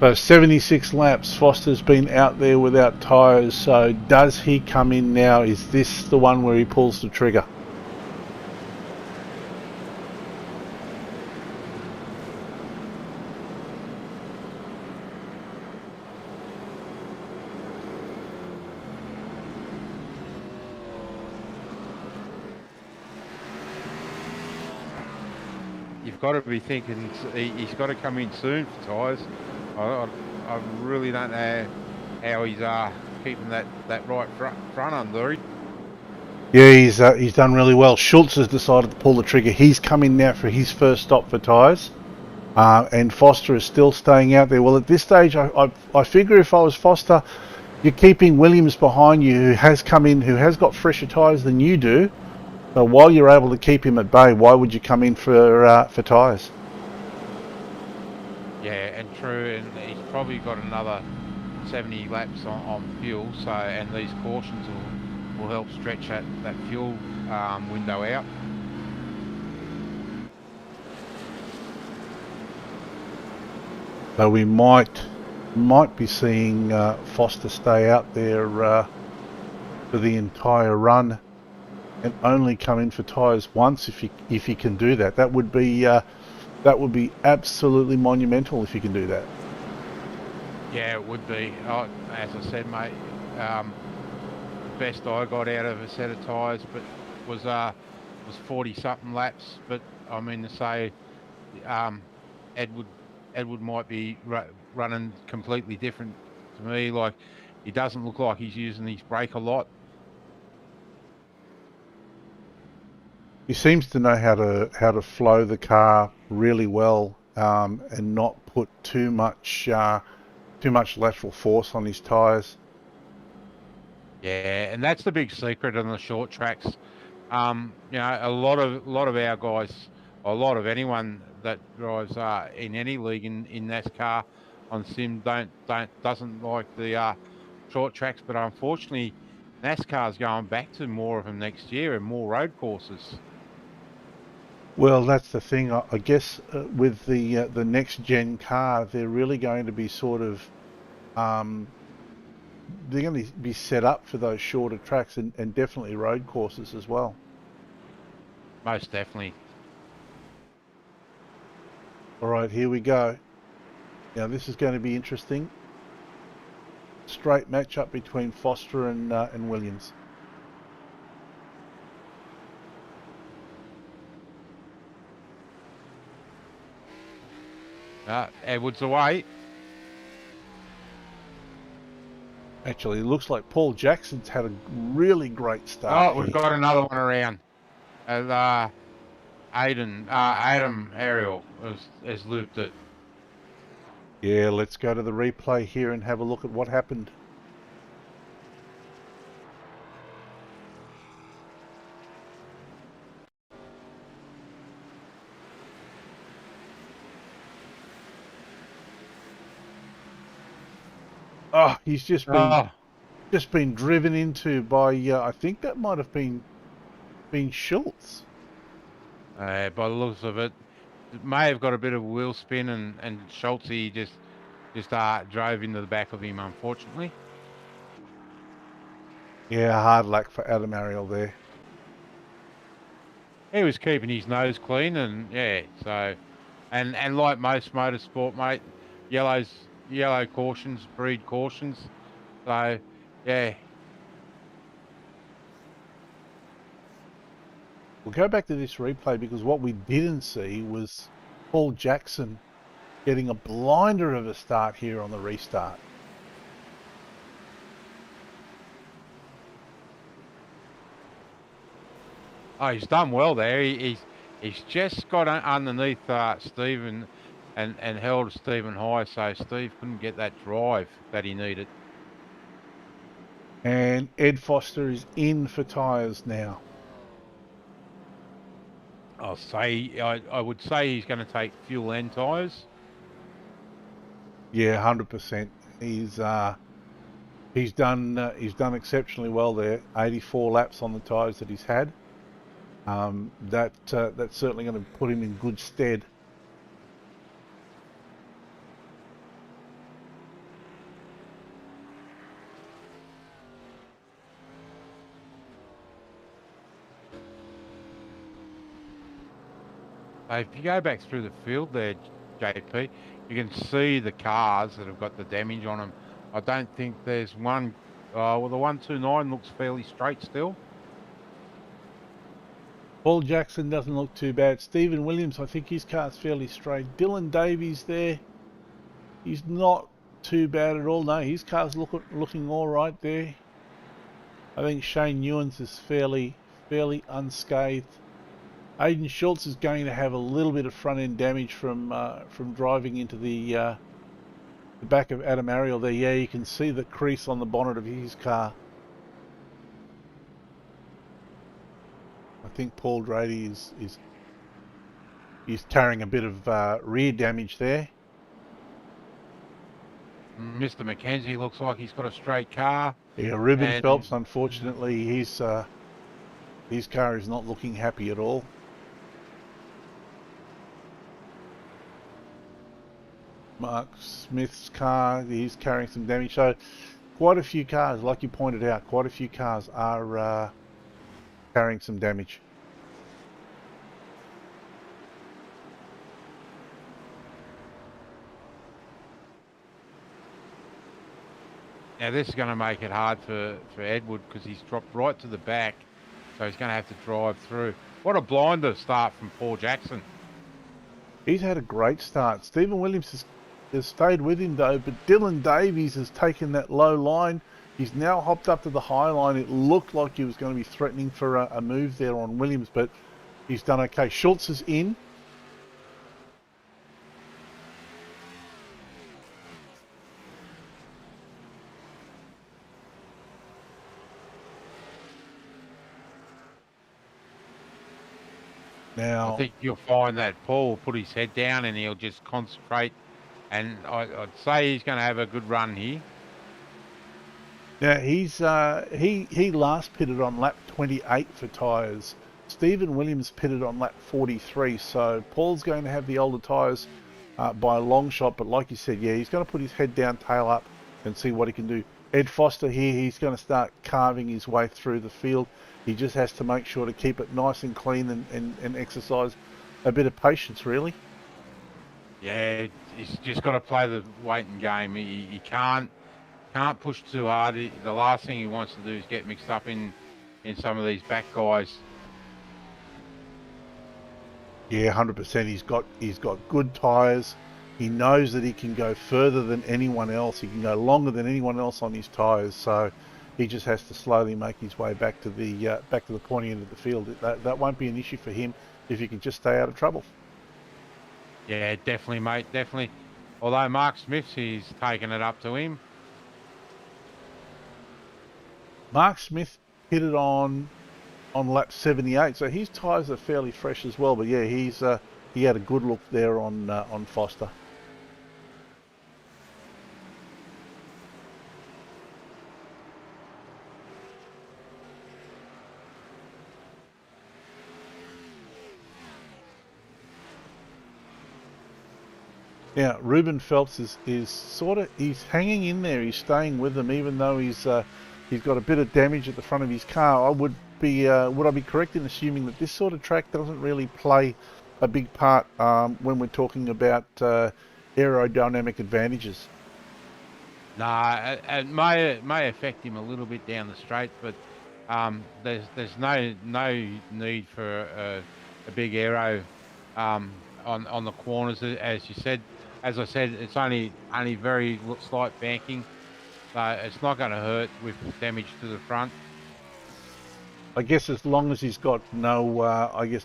So 76 laps, Foster's been out there without tyres, so does he come in now? Is this the one where he pulls the trigger? You've got to be thinking he's got to come in soon for tyres. I really don't know how he's keeping that right front under him. Yeah, he's done really well. Schultz has decided to pull the trigger. He's come in now for his first stop for tyres, and Foster is still staying out there. Well, at this stage, I figure if I was Foster, you're keeping Williams behind you, who has come in, who has got fresher tyres than you do, So while you're able to keep him at bay, why would you come in for tyres? Yeah, and true, and he's probably got another 70 laps on fuel. So, and these cautions will help stretch that fuel window out. So we might be seeing Foster stay out there for the entire run, and only come in for tyres once if he can do that. That would be absolutely monumental if you can do that. Yeah, it would be. As I said, mate, the best I got out of a set of tyres, but was 40 something laps. But I mean to say, Edward might be running completely different to me. Like, he doesn't look like he's using his brake a lot. He seems to know how to flow the car really well, and not put too much lateral force on his tyres. Yeah, and that's the big secret on the short tracks. You know, a lot of our guys, a lot of anyone that drives in any league in NASCAR on sim doesn't like the short tracks, but unfortunately, NASCAR's going back to more of them next year and more road courses. Well, that's the thing. I guess with the next gen car, they're really going to be sort of they're going to be set up for those shorter tracks and definitely road courses as well. Most definitely. All right, here we go. Now this is going to be interesting. Straight matchup between Foster and Williams. Edwards away. Actually, it looks like Paul Jackson's had a really great start. Oh, we've got another one around. Adam Ariel has looped it. Yeah, let's go to the replay here and have a look at what happened. Oh, he's just been driven into by I think that might have been Schultz. By the looks of it, may have got a bit of wheel spin, and Schultz just drove into the back of him, unfortunately. Yeah, hard luck for Adam Ariel there. He was keeping his nose clean, and yeah, so, and like most motorsport, mate, yellow cautions breed cautions. So, yeah. We'll go back to this replay because what we didn't see was Paul Jackson getting a blinder of a start here on the restart. Oh, he's done well there. He's just got underneath Stephen and held Stephen high, so Steve couldn't get that drive that he needed. And Ed Foster is in for tyres now. I would say he's going to take fuel and tyres. Yeah, 100%. He's done exceptionally well there. 84 laps on the tyres that he's had. That's certainly going to put him in good stead. If you go back through the field there, JP, you can see the cars that have got the damage on them. I don't think there's one. Well, the 129 looks fairly straight still. Paul Jackson doesn't look too bad. Stephen Williams, I think his car's fairly straight. Dylan Davies there, he's not too bad at all. No, his car's looking all right there. I think Shane Ewan's is fairly unscathed. Aiden Schultz is going to have a little bit of front end damage from driving into the back of Adam Ariel there. Yeah, you can see the crease on the bonnet of his car. I think Paul Drady is carrying a bit of rear damage there. Mr. McKenzie looks like he's got a straight car. Yeah, Ruben And- Phelps, unfortunately, his car is not looking happy at all. Mark Smith's car, he's carrying some damage. So quite a few cars, like you pointed out, quite a few cars are carrying some damage. Now this is going to make it hard for Edward because he's dropped right to the back, so he's going to have to drive through. What a blinder start from Paul Jackson. He's had a great start. Stephen Williams has stayed with him though, but Dylan Davies has taken that low line. He's now hopped up to the high line. It looked like he was going to be threatening for a move there on Williams, but he's done okay. Schultz is in. Now, I think you'll find that Paul will put his head down and he'll just concentrate. And I'd say he's going to have a good run here. now he's he last pitted on lap 28 for tyres. Stephen Williams pitted on lap 43, so Paul's going to have the older tyres by a long shot. But like you said, yeah, he's going to put his head down, tail up, and see what he can do. Ed Foster here, he's going to start carving his way through the field. He just has to make sure to keep it nice and clean and exercise a bit of patience, really. Yeah, he's just got to play the waiting game. He can't push too hard. The last thing he wants to do is get mixed up in some of these back guys. Yeah, 100%. He's got good tyres. He knows that he can go further than anyone else. He can go longer than anyone else on his tyres. So he just has to slowly make his way back to the pointy end of the field. That won't be an issue for him if he can just stay out of trouble. Yeah, definitely, mate, definitely. Although Mark Smith, he's taken it up to him. Mark Smith hit it on lap 78, so his tyres are fairly fresh as well. But yeah, he had a good look there on Foster. Now, Ruben Phelps is he's hanging in there. He's staying with them, even though he's got a bit of damage at the front of his car. Would I be correct in assuming that this sort of track doesn't really play a big part when we're talking about aerodynamic advantages? Nah, it may affect him a little bit down the straight, but there's no need for a big aero on the corners, as you said. As I said, it's only very slight banking, so it's not going to hurt with damage to the front. I guess as long as he's got no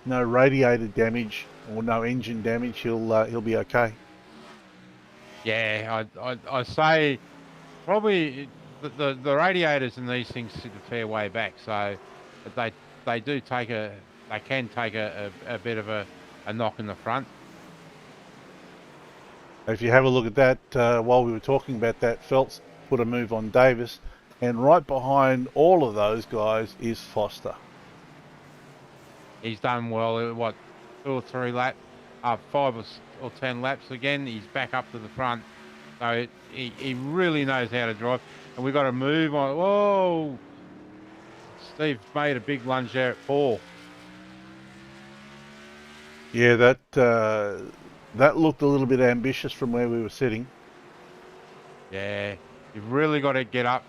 radiator damage or no engine damage, he'll be okay. Yeah, I say probably the radiators and these things sit a fair way back, so they can take a bit of a knock in the front. If you have a look at that, while we were talking about that, Phelps put a move on Davis, and right behind all of those guys is Foster. He's done well. What, 2 or 3 laps, 5 or 10 laps again. He's back up to the front, so he really knows how to drive. And we've got to move on. Whoa! Steve made a big lunge there at Paul. Yeah, that looked a little bit ambitious from where we were sitting. Yeah, you've really got to get up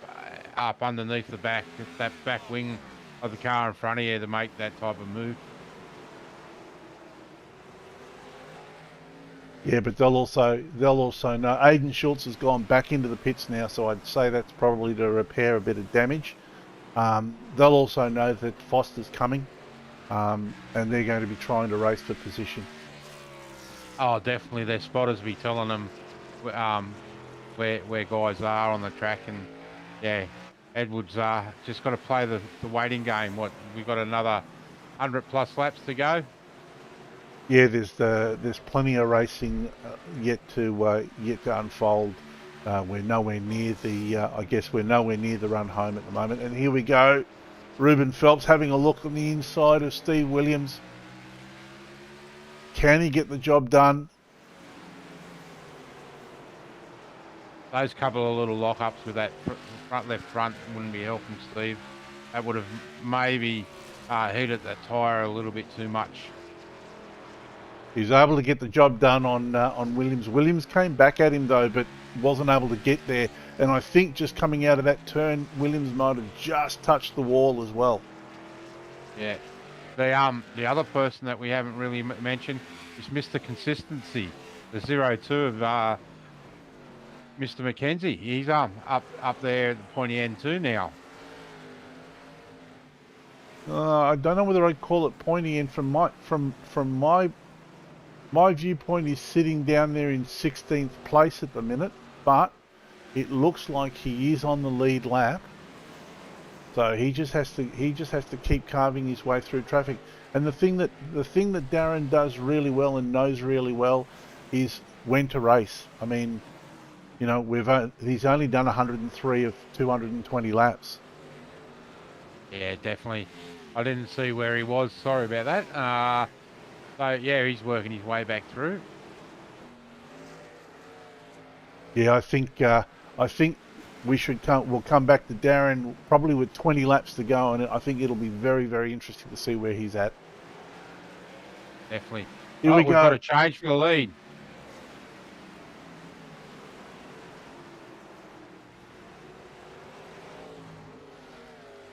underneath that back wing of the car in front of you to make that type of move. Yeah, but they'll also know Aiden Schultz has gone back into the pits now, so I'd say that's probably to repair a bit of damage. They'll also know that Foster's coming, and they're going to be trying to race for position. Oh, definitely. Their spotters will be telling them where guys are on the track, and yeah, Edwards just got to play the waiting game. We've got another 100 plus laps to go. Yeah, there's plenty of racing yet to unfold. We're nowhere near the I guess we're nowhere near the run home at the moment. And here we go, Ruben Phelps having a look on the inside of Steve Williams. Can he get the job done? Those couple of little lock-ups with that left front wouldn't be helping Steve. That would have maybe heated that tyre a little bit too much. He was able to get the job done on Williams. Williams came back at him though, but wasn't able to get there. And I think just coming out of that turn, Williams might have just touched the wall as well. Yeah. The other person that we haven't really mentioned is Mr. Consistency, the 02 of Mr. McKenzie. He's up there at the pointy end too now. I don't know whether I'd call it pointy end. From my viewpoint, he's sitting down there in 16th place at the minute, but it looks like he is on the lead lap. So he just has to keep carving his way through traffic. And the thing that Darren does really well and knows really well is when to race. I mean, you know, he's only done 103 of 220 laps. Yeah, definitely. I didn't see where he was. Sorry about that. So yeah, he's working his way back through. Yeah, I think we'll come back to Darren probably with 20 laps to go, and I think it'll be very, very interesting to see where he's at. Definitely. Here we we've go. got a change for the lead.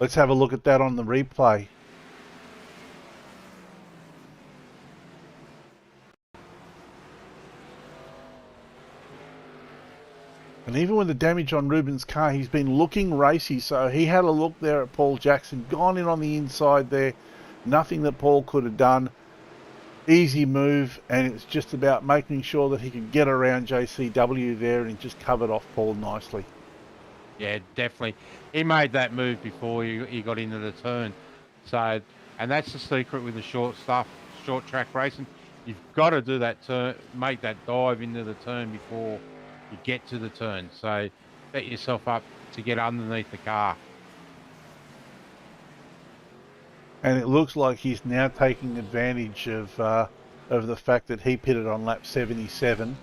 Let's have a look at that on the replay. And even with the damage on Ruben's car, he's been looking racy. So he had a look there at Paul Jackson, gone in on the inside there. Nothing that Paul could have done. Easy move, and it's just about making sure that he could get around JCW there, and he just covered off Paul nicely. Yeah, definitely. He made that move before he got into the turn. So, and that's the secret with the short track racing. You've got to do that turn, make that dive into the turn before you get to the turn. So set yourself up to get underneath the car. And it looks like he's now taking advantage of the fact that he pitted on lap 77,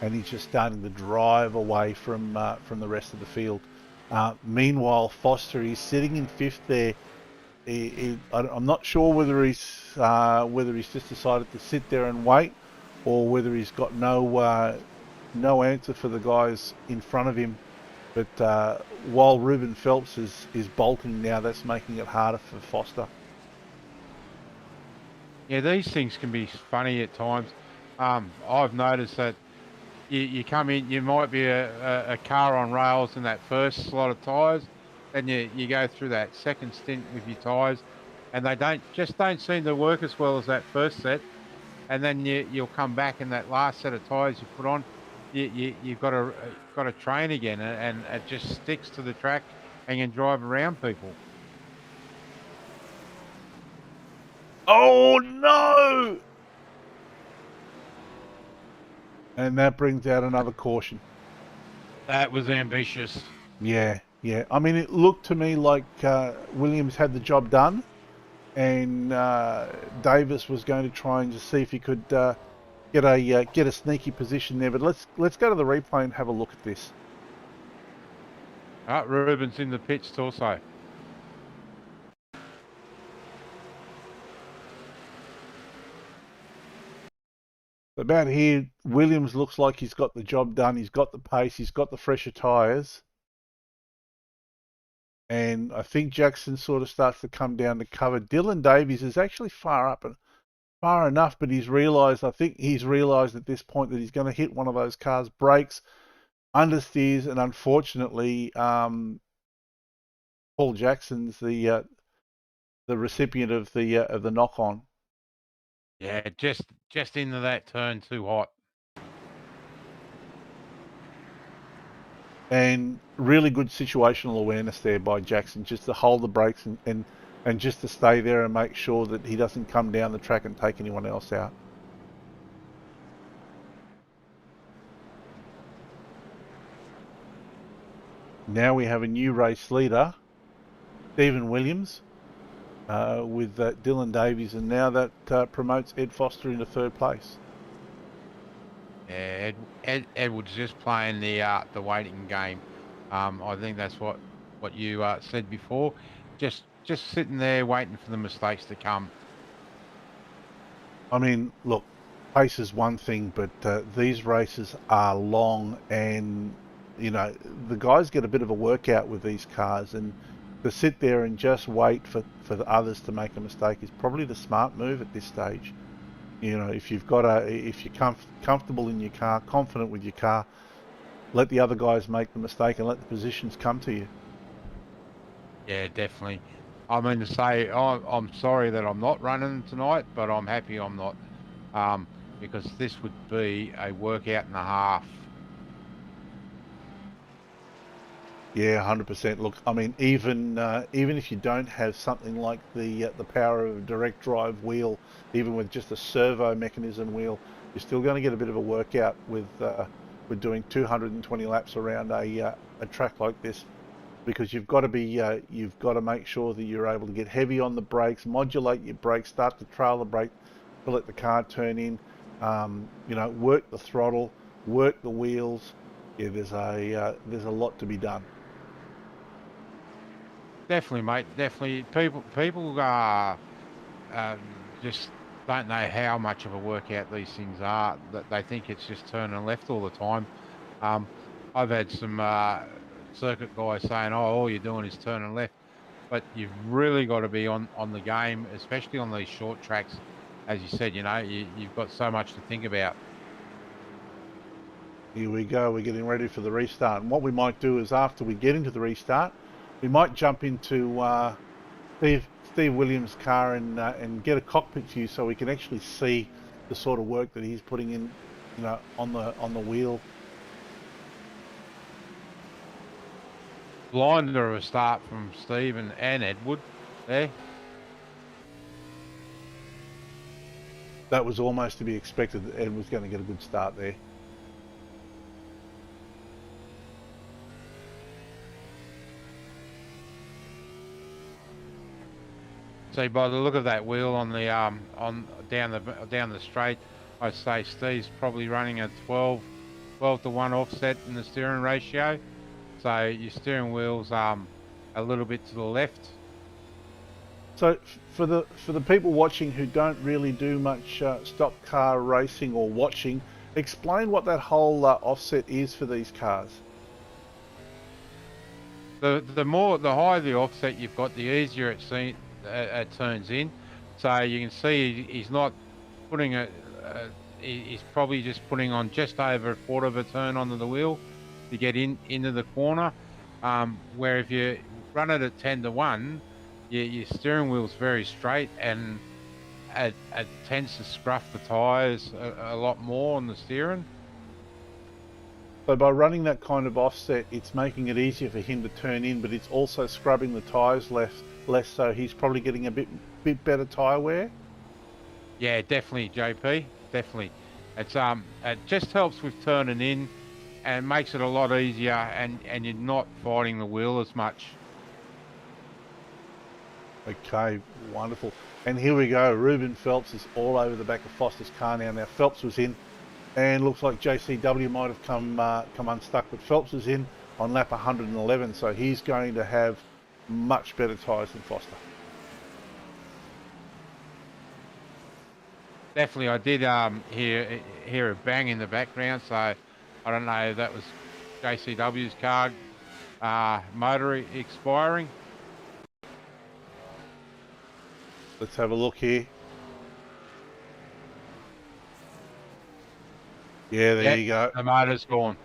and he's just starting to drive away from the rest of the field. Meanwhile, Foster is sitting in fifth there. I'm not sure whether he's just decided to sit there and wait, or whether he's got no answer for the guys in front of him. But while Ruben Phelps is bolting now, that's making it harder for Foster. Yeah, these things can be funny at times. I've noticed that you come in, you might be a car on rails in that first slot of tyres, then you go through that second stint with your tyres, and they don't seem to work as well as that first set, and then you'll come back in that last set of tyres you put on, you've got to train again, and it just sticks to the track and can drive around people. Oh no! And that brings out another caution. That was ambitious. Yeah. I mean, it looked to me like Williams had the job done, and Davis was going to try and just see if he could get a sneaky position there. But let's go to the replay and have a look at this. Ruben's in the pits also. About here, Williams looks like he's got the job done. He's got the pace. He's got the fresher tyres. And I think Jackson sort of starts to come down to cover. Dylan Davies is actually far enough, but I think he's realised at this point that he's going to hit one of those cars' brakes, understeers, and unfortunately, Paul Jackson's the recipient of the knock-on. Yeah, just into that turn too hot. And really good situational awareness there by Jackson, just to hold the brakes and and just to stay there and make sure that he doesn't come down the track and take anyone else out. Now we have a new race leader, Stephen Williams, with Dylan Davies, and now that promotes Ed Foster into third place. Yeah, Edward's just playing the waiting game. I think that's what you said before. Just sitting there waiting for the mistakes to come. I mean, look, pace is one thing, but these races are long, and you know the guys get a bit of a workout with these cars, and to sit there and just wait for the others to make a mistake is probably the smart move at this stage. You know, if you're comfortable in your car, confident with your car, let the other guys make the mistake and let the positions come to you. Yeah, definitely. I mean to say, I'm sorry that I'm not running tonight, but I'm happy I'm not, because this would be a workout and a half. Yeah, 100%. Look, I mean, even if you don't have something like the power of a direct drive wheel, even with just a servo mechanism wheel, you're still going to get a bit of a workout with doing 220 laps around a track like this, because you've got to make sure that you're able to get heavy on the brakes, modulate your brakes, start to trail the brake to let the car turn in. You know, work the throttle, work the wheels. Yeah, there's a lot to be done. Definitely, mate. Definitely. People just don't know how much of a workout these things are. That they think it's just turning left all the time. I've had some circuit guys saying, "Oh, all you're doing is turning left," but you've really got to be on the game, especially on these short tracks. As you said, you know, you've got so much to think about. Here we go, we're getting ready for the restart. And what we might do is after we get into the restart, we might jump into Steve Williams' car and get a cockpit view so we can actually see the sort of work that he's putting in, you know, on the wheel. Blinder of a start from Steve and Edward there. That was almost to be expected that Ed was going to get a good start there. See, by the look of that wheel on the down the straight, I'd say Steve's probably running a 12 to 1 offset in the steering ratio. So your steering wheel's a little bit to the left. So for the people watching who don't really do much stock car racing or watching, explain what that whole offset is for these cars. The higher the offset you've got, the easier it turns in. So you can see he's not putting he's probably just putting on just over a quarter of a turn onto the wheel to get into the corner. Where if you run it at 10 to 1, your steering wheel's very straight, and it tends to scruff the tyres a lot more on the steering. So by running that kind of offset, it's making it easier for him to turn in, but it's also scrubbing the tyres less, so he's probably getting a bit better tyre wear. Yeah, definitely, JP. Definitely. It just helps with turning in and makes it a lot easier, and you're not fighting the wheel as much. Okay, wonderful. And here we go. Ruben Phelps is all over the back of Foster's car now. Now Phelps was in, and looks like JCW might have come unstuck, but Phelps was in on lap 111, so he's going to have much better tyres than Foster. Definitely, I did hear a bang in the background, so I don't know if that was JCW's car motor expiring. Let's have a look here. Yeah, there you go. The motor's gone.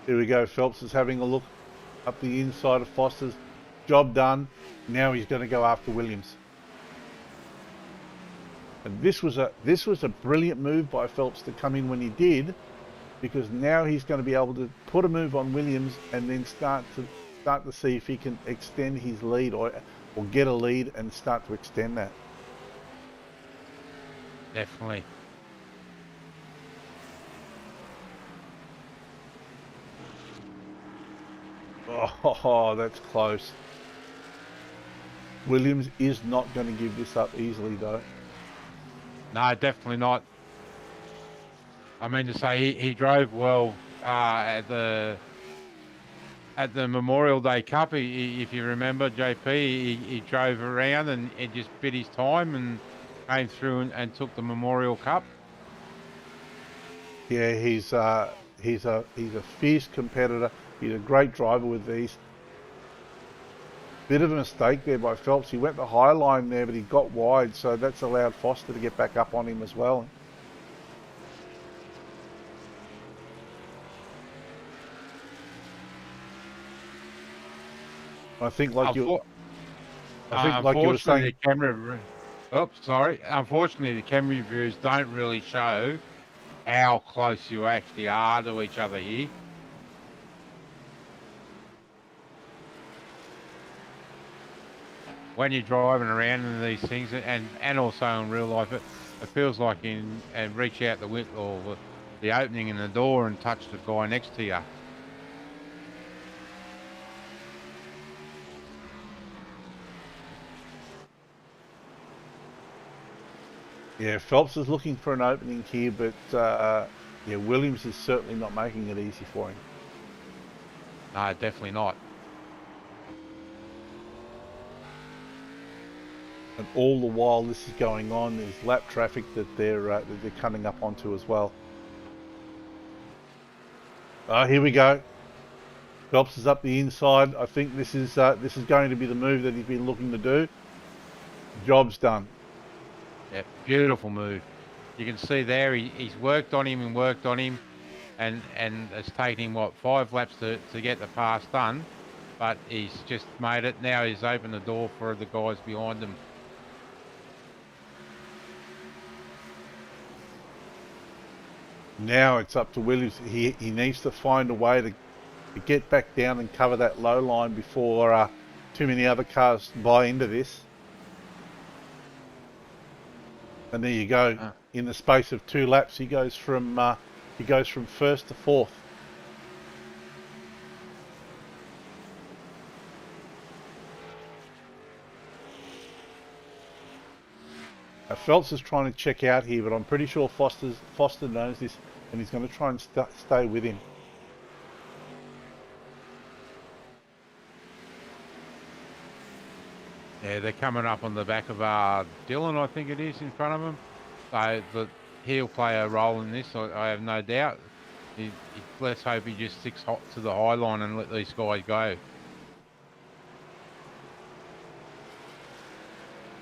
Here we go. Phelps is having a look up the inside of Foster's. Job done. Now he's going to go after Williams. And this was a brilliant move by Phelps to come in when he did, because now he's going to be able to put a move on Williams and then start to see if he can extend his lead or get a lead and start to extend that. Definitely. Oh, that's close. Williams is not going to give this up easily, though. No, definitely not. I mean to say he drove well at the Memorial Day Cup. If you remember, JP, he drove around and he just bit his time and came through and took the Memorial Cup. Yeah, he's a fierce competitor. He's a great driver with these. Bit of a mistake there by Phelps. He went the high line there, but he got wide, so that's allowed Foster to get back up on him as well. I think, like you were saying. The camera. Oops, sorry. Unfortunately, the camera views don't really show how close you actually are to each other here. When you're driving around in these things, and also in real life, it feels like and reach out the window or the opening in the door and touch the guy next to you. Yeah, Phelps is looking for an opening here, but yeah, Williams is certainly not making it easy for him. No, definitely not. And all the while this is going on, there's lap traffic that they're coming up onto as well. Here we go. Phelps is up the inside. I think this is going to be the move that he's been looking to do. Job's done. Yeah, beautiful move. You can see there he's worked on him and it's taken him, what, 5 laps to get the pass done, but he's just made it. Now he's opened the door for the guys behind him. Now it's up to Williams. He needs to find a way to get back down and cover that low line before too many other cars buy into this. And there you go. In the space of 2 laps, he goes from first to fourth. Phelps is trying to check out here, but I'm pretty sure Foster knows this, and he's going to try and stay with him. Yeah, they're coming up on the back of Dylan, I think it is, in front of him. So he'll play a role in this, I have no doubt. Let's hope he just sticks hot to the high line and let these guys go.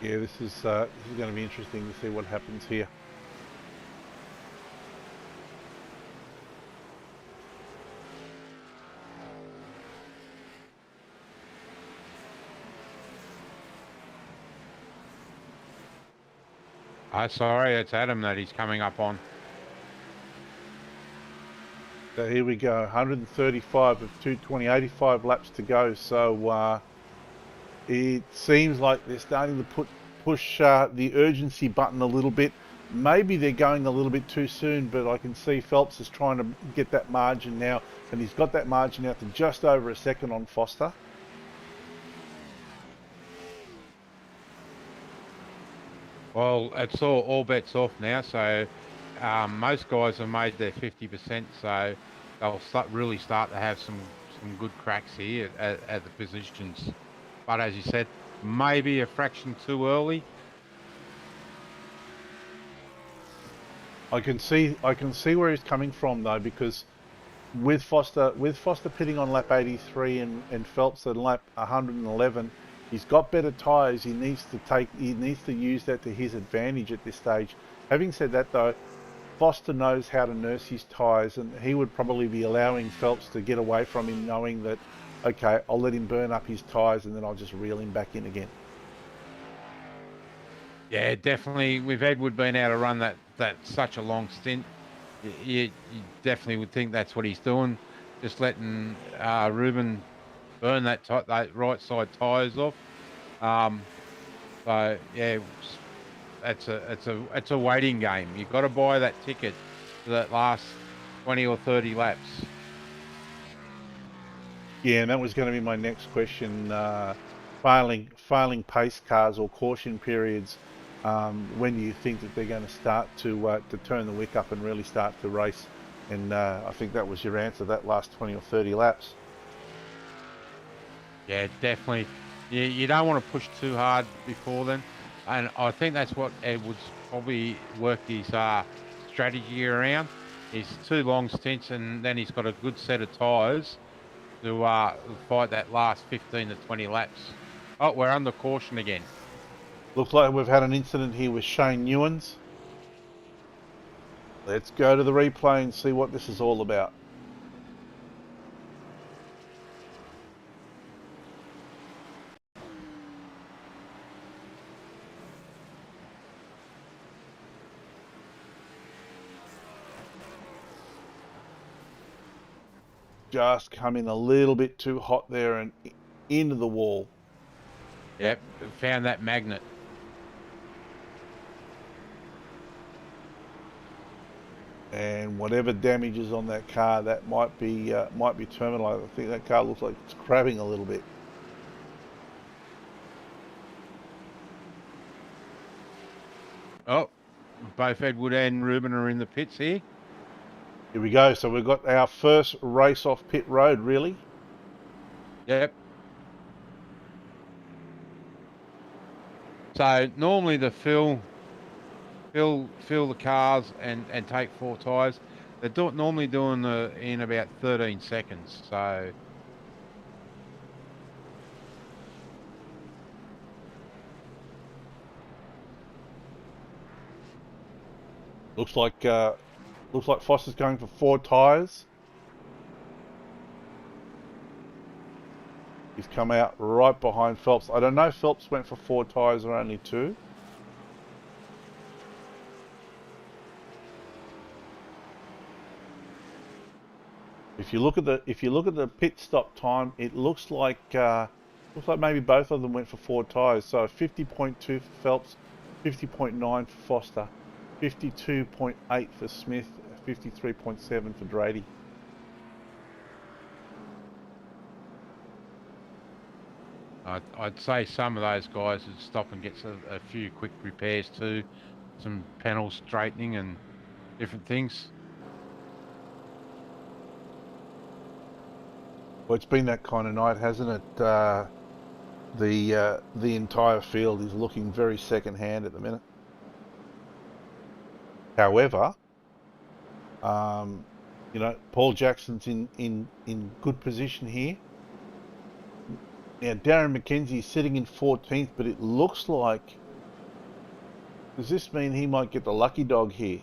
Yeah, this is going to be interesting to see what happens here. Sorry, it's Adam that he's coming up on. So here we go, 135 of 220, 85 laps to go. So it seems like they're starting to push the urgency button a little bit. Maybe they're going a little bit too soon, but I can see Phelps is trying to get that margin now, and he's got that margin out to just over a second on Foster. Well, it's all bets off now, so most guys have made their 50%, so they'll really start to have some good cracks here at the positions. But as you said, maybe a fraction too early. I can see where he's coming from though, because with Foster pitting on lap 83 and Phelps at lap 111, he's got better tyres. He needs to use that to his advantage at this stage. Having said that though, Foster knows how to nurse his tyres, and he would probably be allowing Phelps to get away from him, knowing that, okay, I'll let him burn up his tyres and then I'll just reel him back in again. Yeah, definitely. With Edward being able to run that such a long stint, you definitely would think that's what he's doing, just letting Ruben burn that right side tyres off. Um, so yeah, it's a waiting game. You've got to buy that ticket for that last 20 or 30 laps. Yeah, and that was going to be my next question. Failing pace cars or caution periods. When do you think that they're going to start to turn the wick up and really start to race? And I think that was your answer. That last 20 or 30 laps. Yeah, definitely. You don't want to push too hard before then, and I think that's what Edwards probably worked his strategy around. Is two long stints, and then he's got a good set of tyres to fight that last 15 to 20 laps. Oh, we're under caution again. Looks like we've had an incident here with Shane Newens. Let's go to the replay and see what this is all about. Just come in a little bit too hot there and into the wall. Yep, found that magnet. And whatever damage is on that car, that might be terminal. I think that car looks like it's crabbing a little bit. Oh, both Edward and Ruben are in the pits here. Here we go. So we've got our first race off pit road, really. Yep. So normally the fill the cars and take four tyres. They're normally doing in about 13 seconds. So Looks like Foster's going for four tyres. He's come out right behind Phelps. I don't know if Phelps went for four tyres or only two. If you look at the pit stop time, it looks like maybe both of them went for four tyres. So 50.2 for Phelps, 50.9 for Foster, 52.8 for Smith, 53.7 for Drady. I'd say some of those guys would stop and get a few quick repairs too, some panel straightening and different things. Well, it's been that kind of night, hasn't it? The entire field is looking very second-hand at the minute. However, you know, Paul Jackson's in good position here. Now, Darren McKenzie's sitting in 14th, but it looks like... Does this mean he might get the lucky dog here?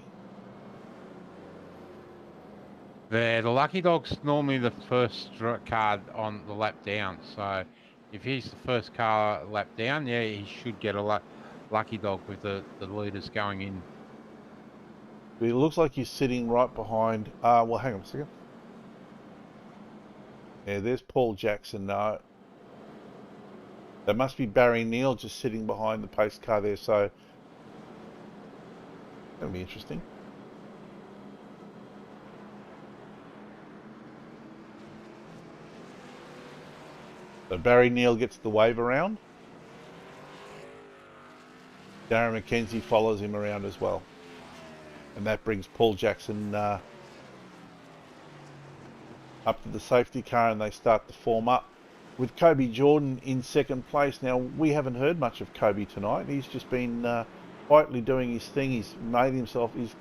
The lucky dog's normally the first card on the lap down. So if he's the first car lap down, yeah, he should get a lucky dog with the leaders going in. But it looks like he's sitting right behind... well, hang on a second. Yeah, there's Paul Jackson. No. That must be Barry Neal just sitting behind the pace car there, so that'll be interesting. So Barry Neal gets the wave around. Darren McKenzie follows him around as well. And that brings Paul Jackson up to the safety car, and they start to form up. With Kobe Jordan in second place. Now, we haven't heard much of Kobe tonight. He's just been quietly doing his thing. He's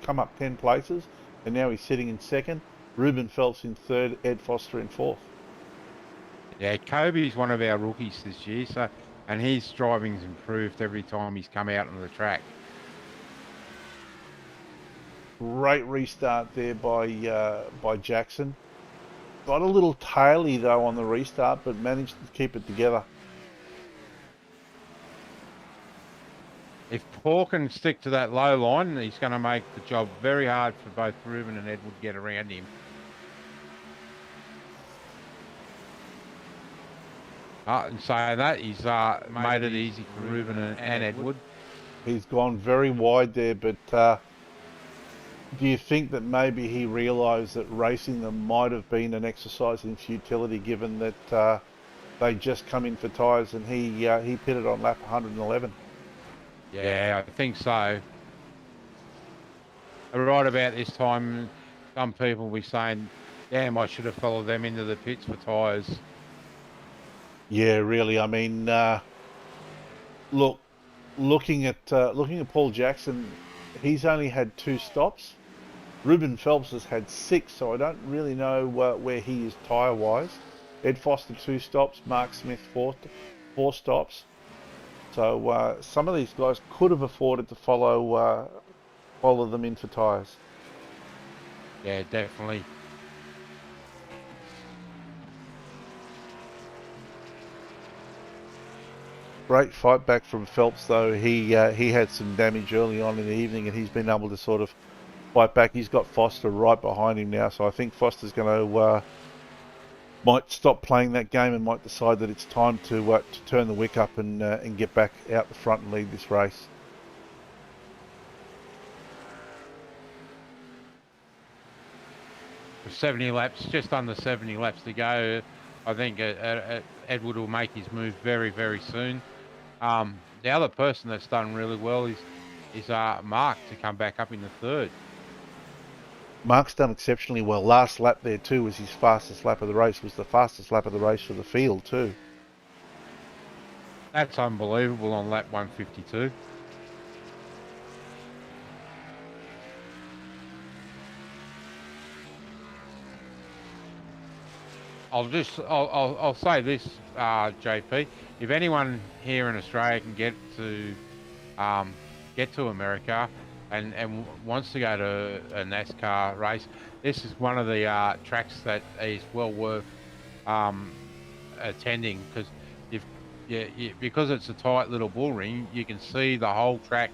come up 10 places, and now he's sitting in second. Ruben Phelps in third, Ed Foster in fourth. Yeah, Kobe's one of our rookies this year, and his driving's improved every time he's come out on the track. Great restart there by Jackson. Got a little taily though on the restart, but managed to keep it together. if Paul can stick to that low line, he's going to make the job very hard for both Ruben and Edward to get around him. And saying that, he's made it easy for Ruben and Edward. He's gone very wide there, but do you think that maybe he realised that racing them might have been an exercise in futility, given that they just come in for tyres and he pitted on lap 111? Yeah, I think so. Right about this time, some people will be saying, damn, I should have followed them into the pits for tyres. Yeah, really. I mean, looking at Paul Jackson, he's only had 2 stops. Ruben Phelps has had 6, so I don't really know where he is tyre-wise. Ed Foster 2 stops, Mark Smith 4 stops. So some of these guys could have afforded to follow them in for tyres. Yeah, definitely. Great fight back from Phelps, though. He had some damage early on in the evening, and he's been able to sort of fight back. He's got Foster right behind him now, so I think Foster's going to might stop playing that game and might decide that it's time to turn the wick up and get back out the front and lead this race. For 70 laps, just under 70 laps to go, I think Edward will make his move very, very soon. The other person that's done really well is Mark to come back up in the third. Mark's done exceptionally well. Last lap there too was his fastest lap of the race, was the fastest lap of the race for the field too. That's unbelievable on lap 152. I'll say this, JP. If anyone here in Australia can get to America and wants to go to a NASCAR race, this is one of the tracks that is well worth attending, because because it's a tight little bull ring, you can see the whole track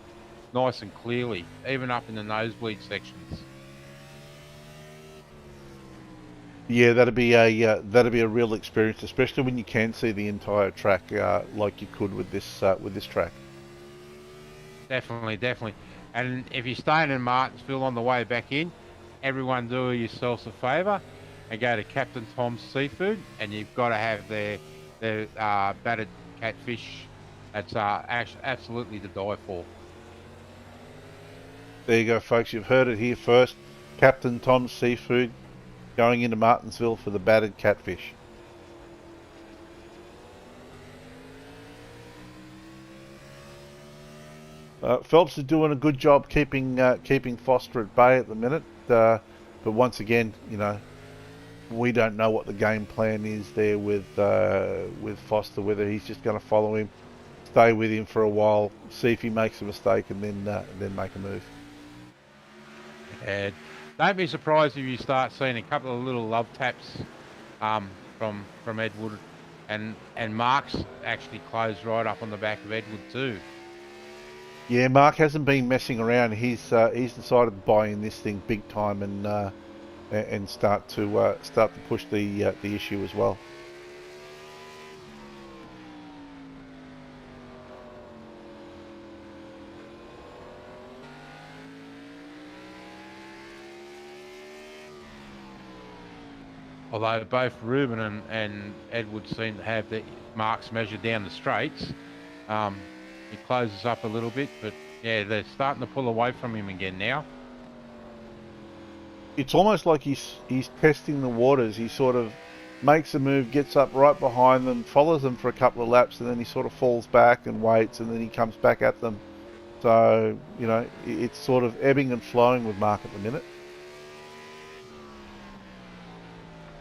nice and clearly, even up in the nosebleed sections. Yeah, that'd be a real experience, especially when you can see the entire track like you could with this track. Definitely. And if you're staying in Martinsville on the way back in, everyone do yourselves a favour and go to Captain Tom's Seafood, and you've got to have their battered catfish. That's absolutely to die for. There you go, folks. You've heard it here first. Captain Tom's Seafood going into Martinsville for the battered catfish. Phelps is doing a good job keeping Foster at bay at the minute, but once again, you know, we don't know what the game plan is there with Foster. Whether he's just going to follow him, stay with him for a while, see if he makes a mistake, and then make a move. And don't be surprised if you start seeing a couple of little love taps from Edward, and Mark's actually closed right up on the back of Edward too. Yeah, Mark hasn't been messing around. He's decided to buy in this thing big time and start to push the issue as well. Although both Ruben and Edward seem to have the marks measured down the straights, it closes up a little bit, but yeah, they're starting to pull away from him again now. It's almost like he's testing the waters. He sort of makes a move, gets up right behind them, follows them for a couple of laps, and then he sort of falls back and waits, and then he comes back at them. So, you know, it's sort of ebbing and flowing with Mark at the minute.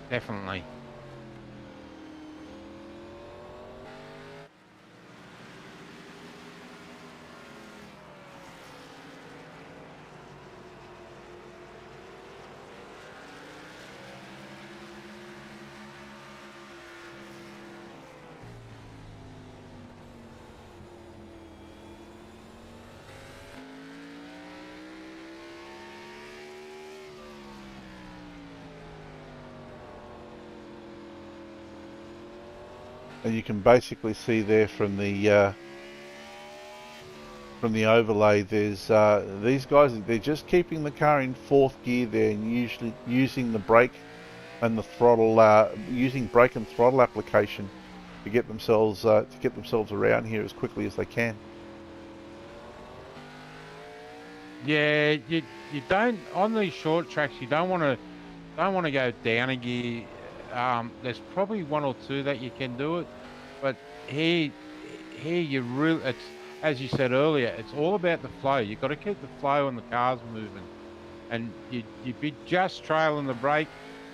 Definitely. and you can basically see there from the overlay, there's these guys, they're just keeping the car in fourth gear there, and usually using the brake and the throttle, using brake and throttle application to get themselves around here as quickly as they can. Yeah, you don't, on these short tracks, you don't want to go down a gear. There's probably one or two that you can do it, but here you really, it's, as you said earlier, it's all about the flow. You've got to keep the flow and the cars moving, and you'd be just trailing the brake,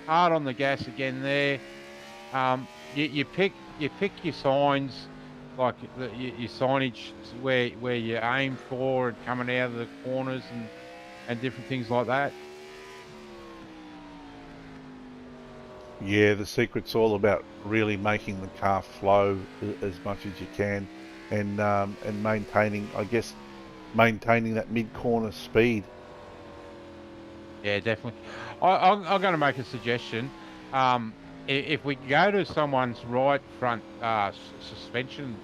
hard on the gas again there. You pick your signs, like your signage where you aim for and coming out of the corners and different things like that. Yeah, the secret's all about really making the car flow as much as you can, and maintaining, I guess, maintaining that mid-corner speed. Yeah, definitely. I'm going to make a suggestion. If we go to someone's right front suspension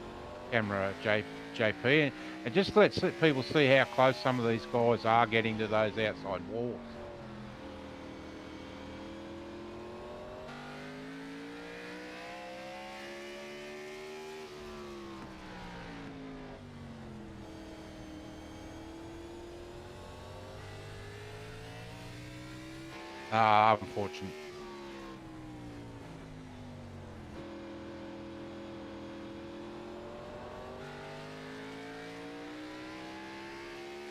camera, JP, and just let people see how close some of these guys are getting to those outside walls. Unfortunate.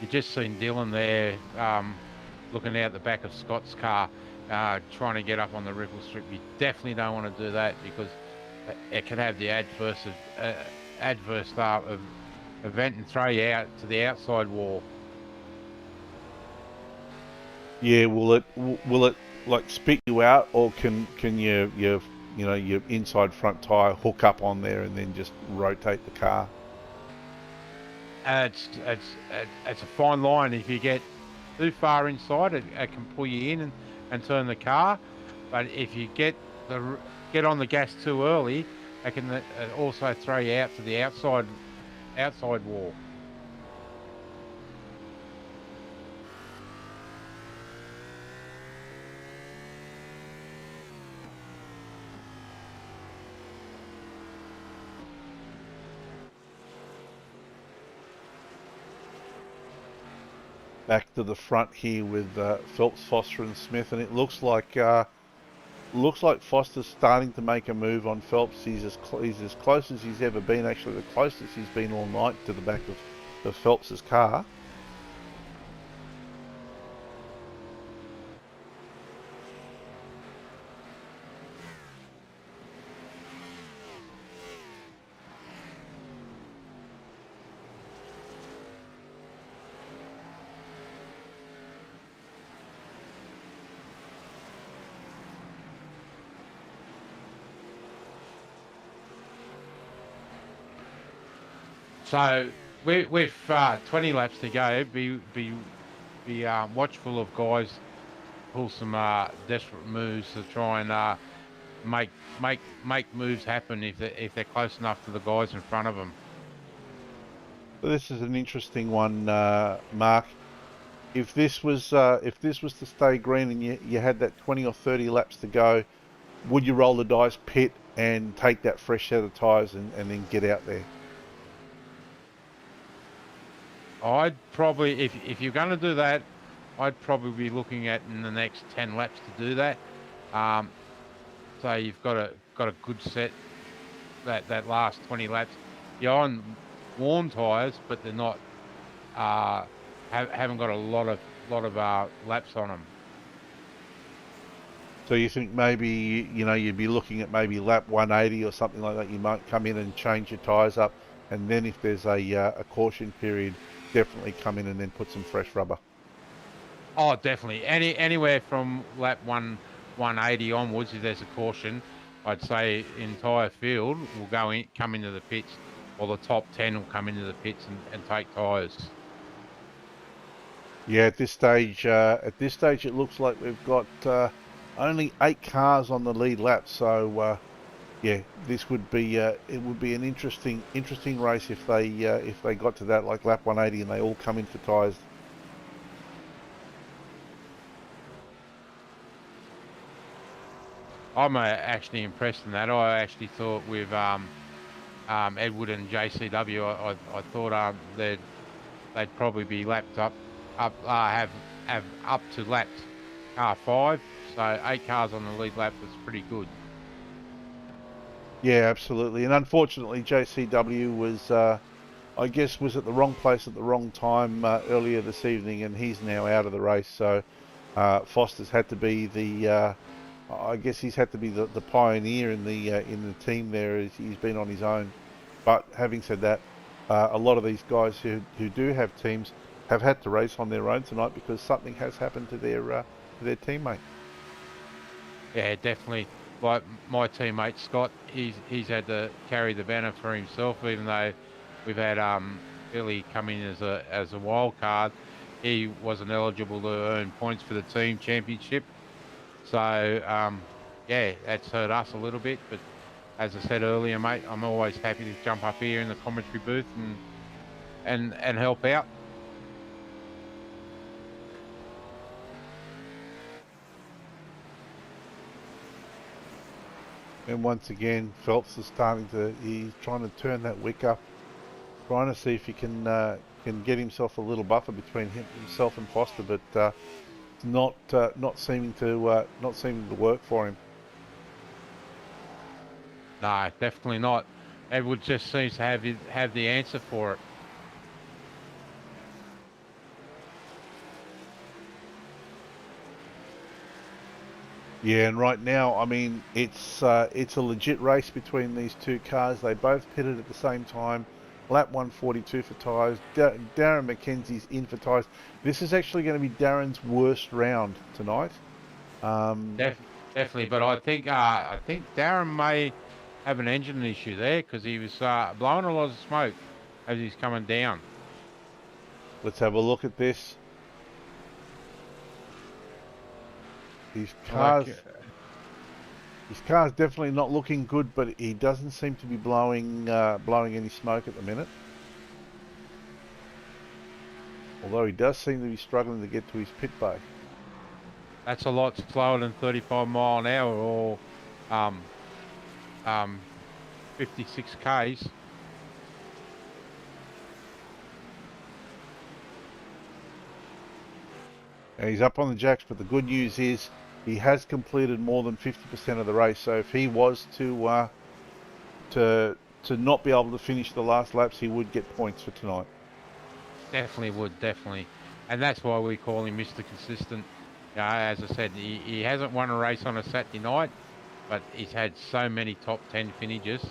You just seen Dylan there looking out the back of Scott's car, trying to get up on the ripple strip. You definitely don't want to do that because it can have the adverse event and throw you out to the outside wall. Yeah, will it like spit you out, or can your inside front tire hook up on there and then just rotate the car? It's a fine line. If you get too far inside, it can pull you in and turn the car. But if you get on the gas too early, it can also throw you out to the outside wall. Back to the front here with Phelps, Foster, and Smith, and it looks like Foster's starting to make a move on Phelps. He's as close as he's ever been. Actually, the closest he's been all night to the back of Phelps's car. So with 20 laps to go, be watchful of guys pull some desperate moves to try and make moves happen if they're close enough to the guys in front of them. This is an interesting one, Mark. If this was to stay green and you had that 20 or 30 laps to go, would you roll the dice, pit, and take that fresh set of tyres and then get out there? I'd probably, if you're going to do that, I'd probably be looking at in the next 10 laps to do that. So you've got a good set that last 20 laps. You're on warm tyres, but they're not haven't got a lot of laps on them. So you think maybe you'd be looking at maybe lap 180 or something like that. You might come in and change your tyres up, and then if there's a caution period, definitely come in and then put some fresh rubber. Oh, definitely. Anywhere from lap 180 onwards, if there's a caution, I'd say the entire field will come into the pits, or the top 10 will come into the pits and take tyres. Yeah, at this stage, it looks like we've got only 8 cars on the lead lap, so yeah, this would be it would be an interesting race if they got to that, like lap 180, and they all come in for tyres. I'm actually impressed in that. I actually thought with Edward and JCW, I thought they'd probably be lapped up have up to laps car 5. So 8 cars on the lead lap was pretty good. Yeah, absolutely. And unfortunately, JCW was, I guess, was at the wrong place at the wrong time earlier this evening, and he's now out of the race. So Foster's had to be I guess he's had to be the pioneer in the team there. As he's been on his own. But having said that, a lot of these guys who do have teams have had to race on their own tonight because something has happened to their teammate. Yeah, definitely. Like my teammate Scott, he's had to carry the banner for himself, even though we've had Billy come in as a wild card. He wasn't eligible to earn points for the team championship. So yeah, that's hurt us a little bit. But as I said earlier, mate, I'm always happy to jump up here in the commentary booth and help out. And once again, Phelps is he's trying to turn that wick up, trying to see if he can get himself a little buffer between himself and Foster, but it's not seeming to work for him. No, definitely not. Edward just seems to have the answer for it. Yeah, and right now, I mean, it's a legit race between these two cars. They both pitted at the same time. Lap 142 for tyres. Darren McKenzie's in for tyres. This is actually going to be Darren's worst round tonight. Definitely, but I think Darren may have an engine issue there because he was blowing a lot of smoke as he's coming down. Let's have a look at this. His car's definitely not looking good, but he doesn't seem to be blowing any smoke at the minute. Although he does seem to be struggling to get to his pit bay. That's a lot slower than 35 mile an hour or 56 k's. And he's up on the jacks, but the good news is he has completed more than 50% of the race. So if he was to not be able to finish the last laps, he would get points for tonight. Definitely would, definitely. And that's why we call him Mr. Consistent. As I said, he hasn't won a race on a Saturday night, but he's had so many top 10 finishes,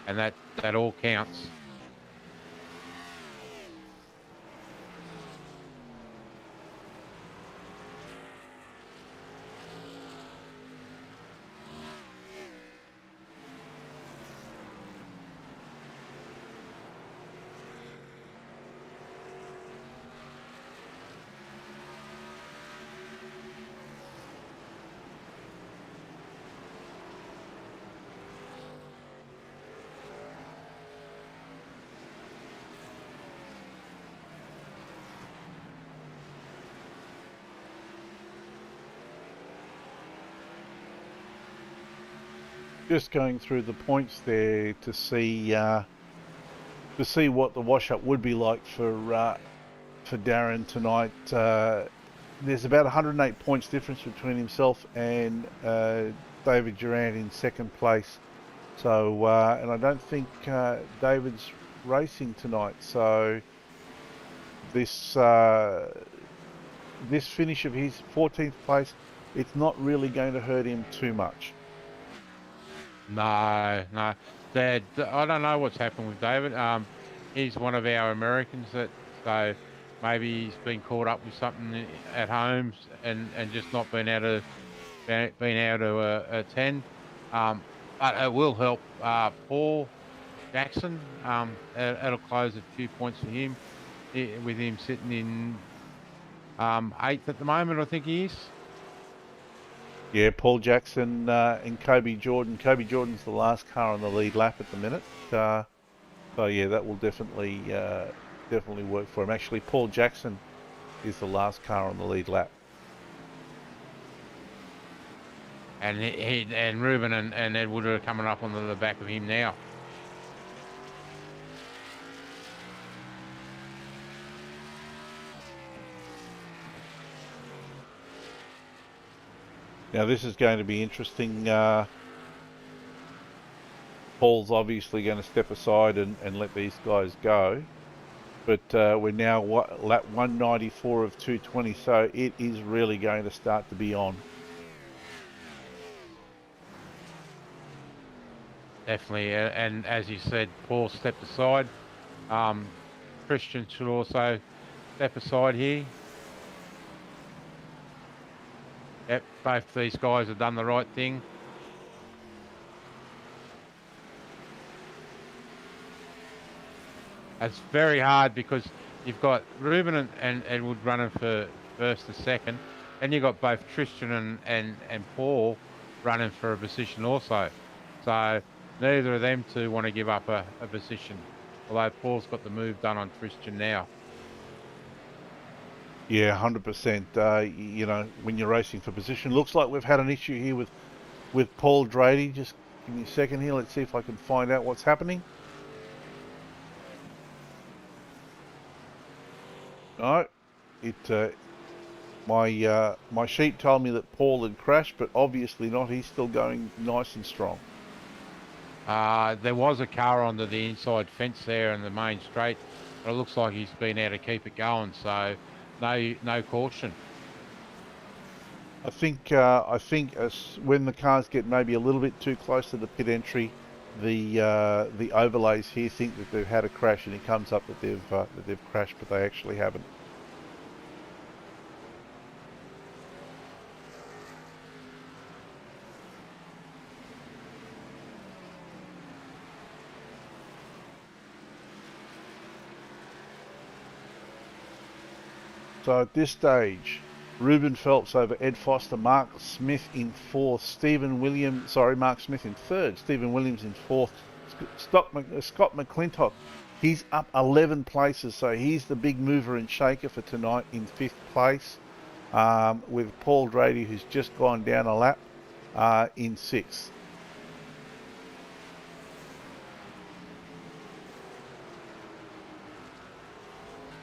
and that all counts. Just going through the points there to see what the wash-up would be like for Darren tonight. There's about 108 points difference between himself and David Durant in second place. So, and I don't think David's racing tonight. So this finish of his 14th place, it's not really going to hurt him too much. No. I don't know what's happened with David. He's one of our Americans so maybe he's been caught up with something at home and just not been able to attend. But it will help Paul Jackson. It'll close a few points for him, with him sitting in 8th at the moment, I think he is. Yeah, Paul Jackson and Kobe Jordan. Kobe Jordan's the last car on the lead lap at the minute. So yeah, that will definitely work for him. Actually, Paul Jackson is the last car on the lead lap. And and Ruben and Edward are coming up on the back of him now. Now this is going to be interesting. Paul's obviously going to step aside and let these guys go. But we're now lap 194 of 220, so it is really going to start to be on. Definitely, and as you said, Paul stepped aside. Christian should also step aside here. Yep, both these guys have done the right thing. It's very hard because you've got Ruben and Edward running for first and second, and you've got both Tristan and Paul running for a position also. So neither of them two want to give up a position, although Paul's got the move done on Tristan now. Yeah, 100%. You know, when you're racing for position, looks like we've had an issue here with Paul Drady. Just give me a second here. Let's see if I can find out what's happening. No, my sheet told me that Paul had crashed, but obviously not. He's still going nice and strong. There was a car under the inside fence there in the main straight, but it looks like he's been able to keep it going. So no caution. I think as when the cars get maybe a little bit too close to the pit entry, the overlays here think that they've had a crash, and it comes up that they've crashed, but they actually haven't. So at this stage, Ruben Phelps over Ed Foster, Mark Smith in fourth, Mark Smith in third, Stephen Williams in fourth, Scott McClintock, he's up 11 places, so he's the big mover and shaker for tonight in fifth place, with Paul Drady, who's just gone down a lap, in sixth.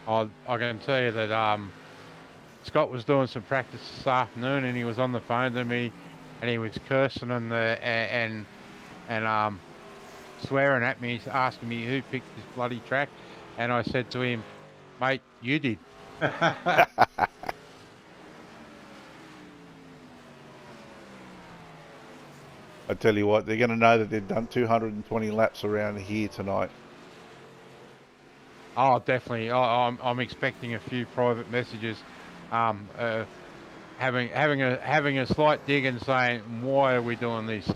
I can tell you that Scott was doing some practice this afternoon, and he was on the phone to me, and he was cursing and swearing at me, asking me who picked this bloody track, and I said to him, "Mate, you did." I tell you what, they're going to know that they've done 220 laps around here tonight. Oh, definitely. I'm expecting a few private messages, having a slight dig and saying, "Why are we doing this?"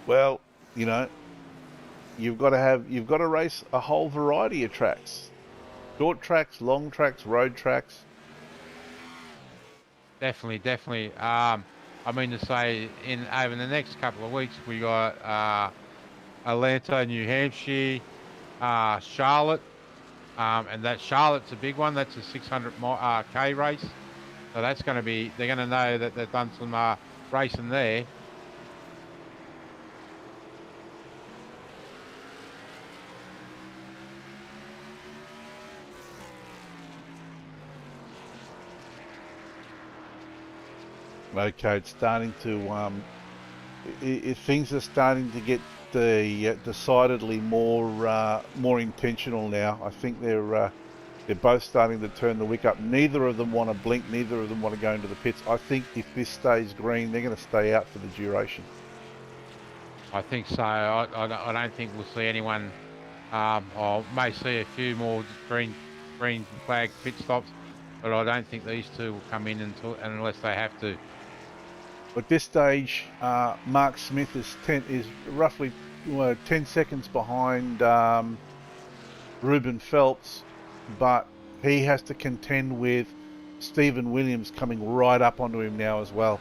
Well, you know, you've got to race a whole variety of tracks, short tracks, long tracks, road tracks. Definitely. I mean to say, over the next couple of weeks, we got Atlanta, New Hampshire, Charlotte, and that Charlotte's a big one. That's a 600 K race, so that's going to be. They're going to know that they've done some racing there. Okay, it's starting to things are starting to get decidedly more intentional now. I think they're both starting to turn the wick up. Neither of them want to blink. Neither of them want to go into the pits. I think if this stays green, they're going to stay out for the duration. I think so. I don't think we'll see anyone. I may see a few more green flag pit stops, but I don't think these two will come in unless they have to. At this stage, Mark Smith is roughly 10 seconds behind Ruben Phelps, but he has to contend with Stephen Williams coming right up onto him now as well.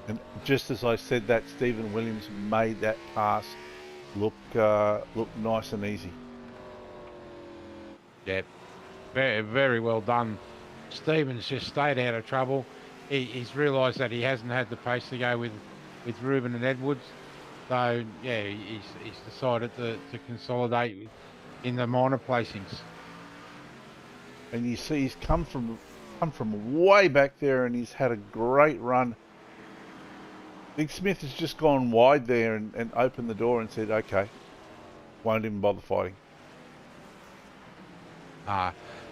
And just as I said that, Stephen Williams made that pass look nice and easy. Yeah, very, very well done. Stephen's just stayed out of trouble. He's realised that he hasn't had the pace to go with Ruben and Edwards. So, yeah, he's decided to consolidate in the minor placings. And you see he's come from way back there, and he's had a great run. Big Smith has just gone wide there and opened the door and said, okay, won't even bother fighting.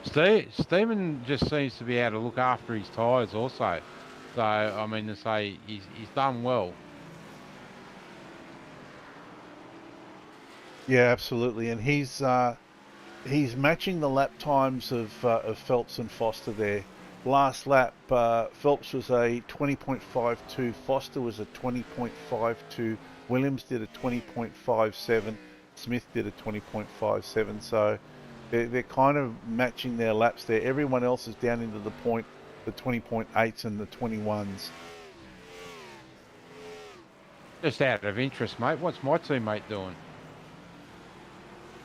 Stephen just seems to be able to look after his tyres also. So, I mean, to say he's done well. Yeah, absolutely. And he's matching the lap times of Phelps and Foster there. Last lap, Phelps was a 20.52, Foster was a 20.52, Williams did a 20.57, Smith did a 20.57. So they're kind of matching their laps there. Everyone else is down into the 20.8s and the 21s. Just out of interest, mate, what's my teammate doing?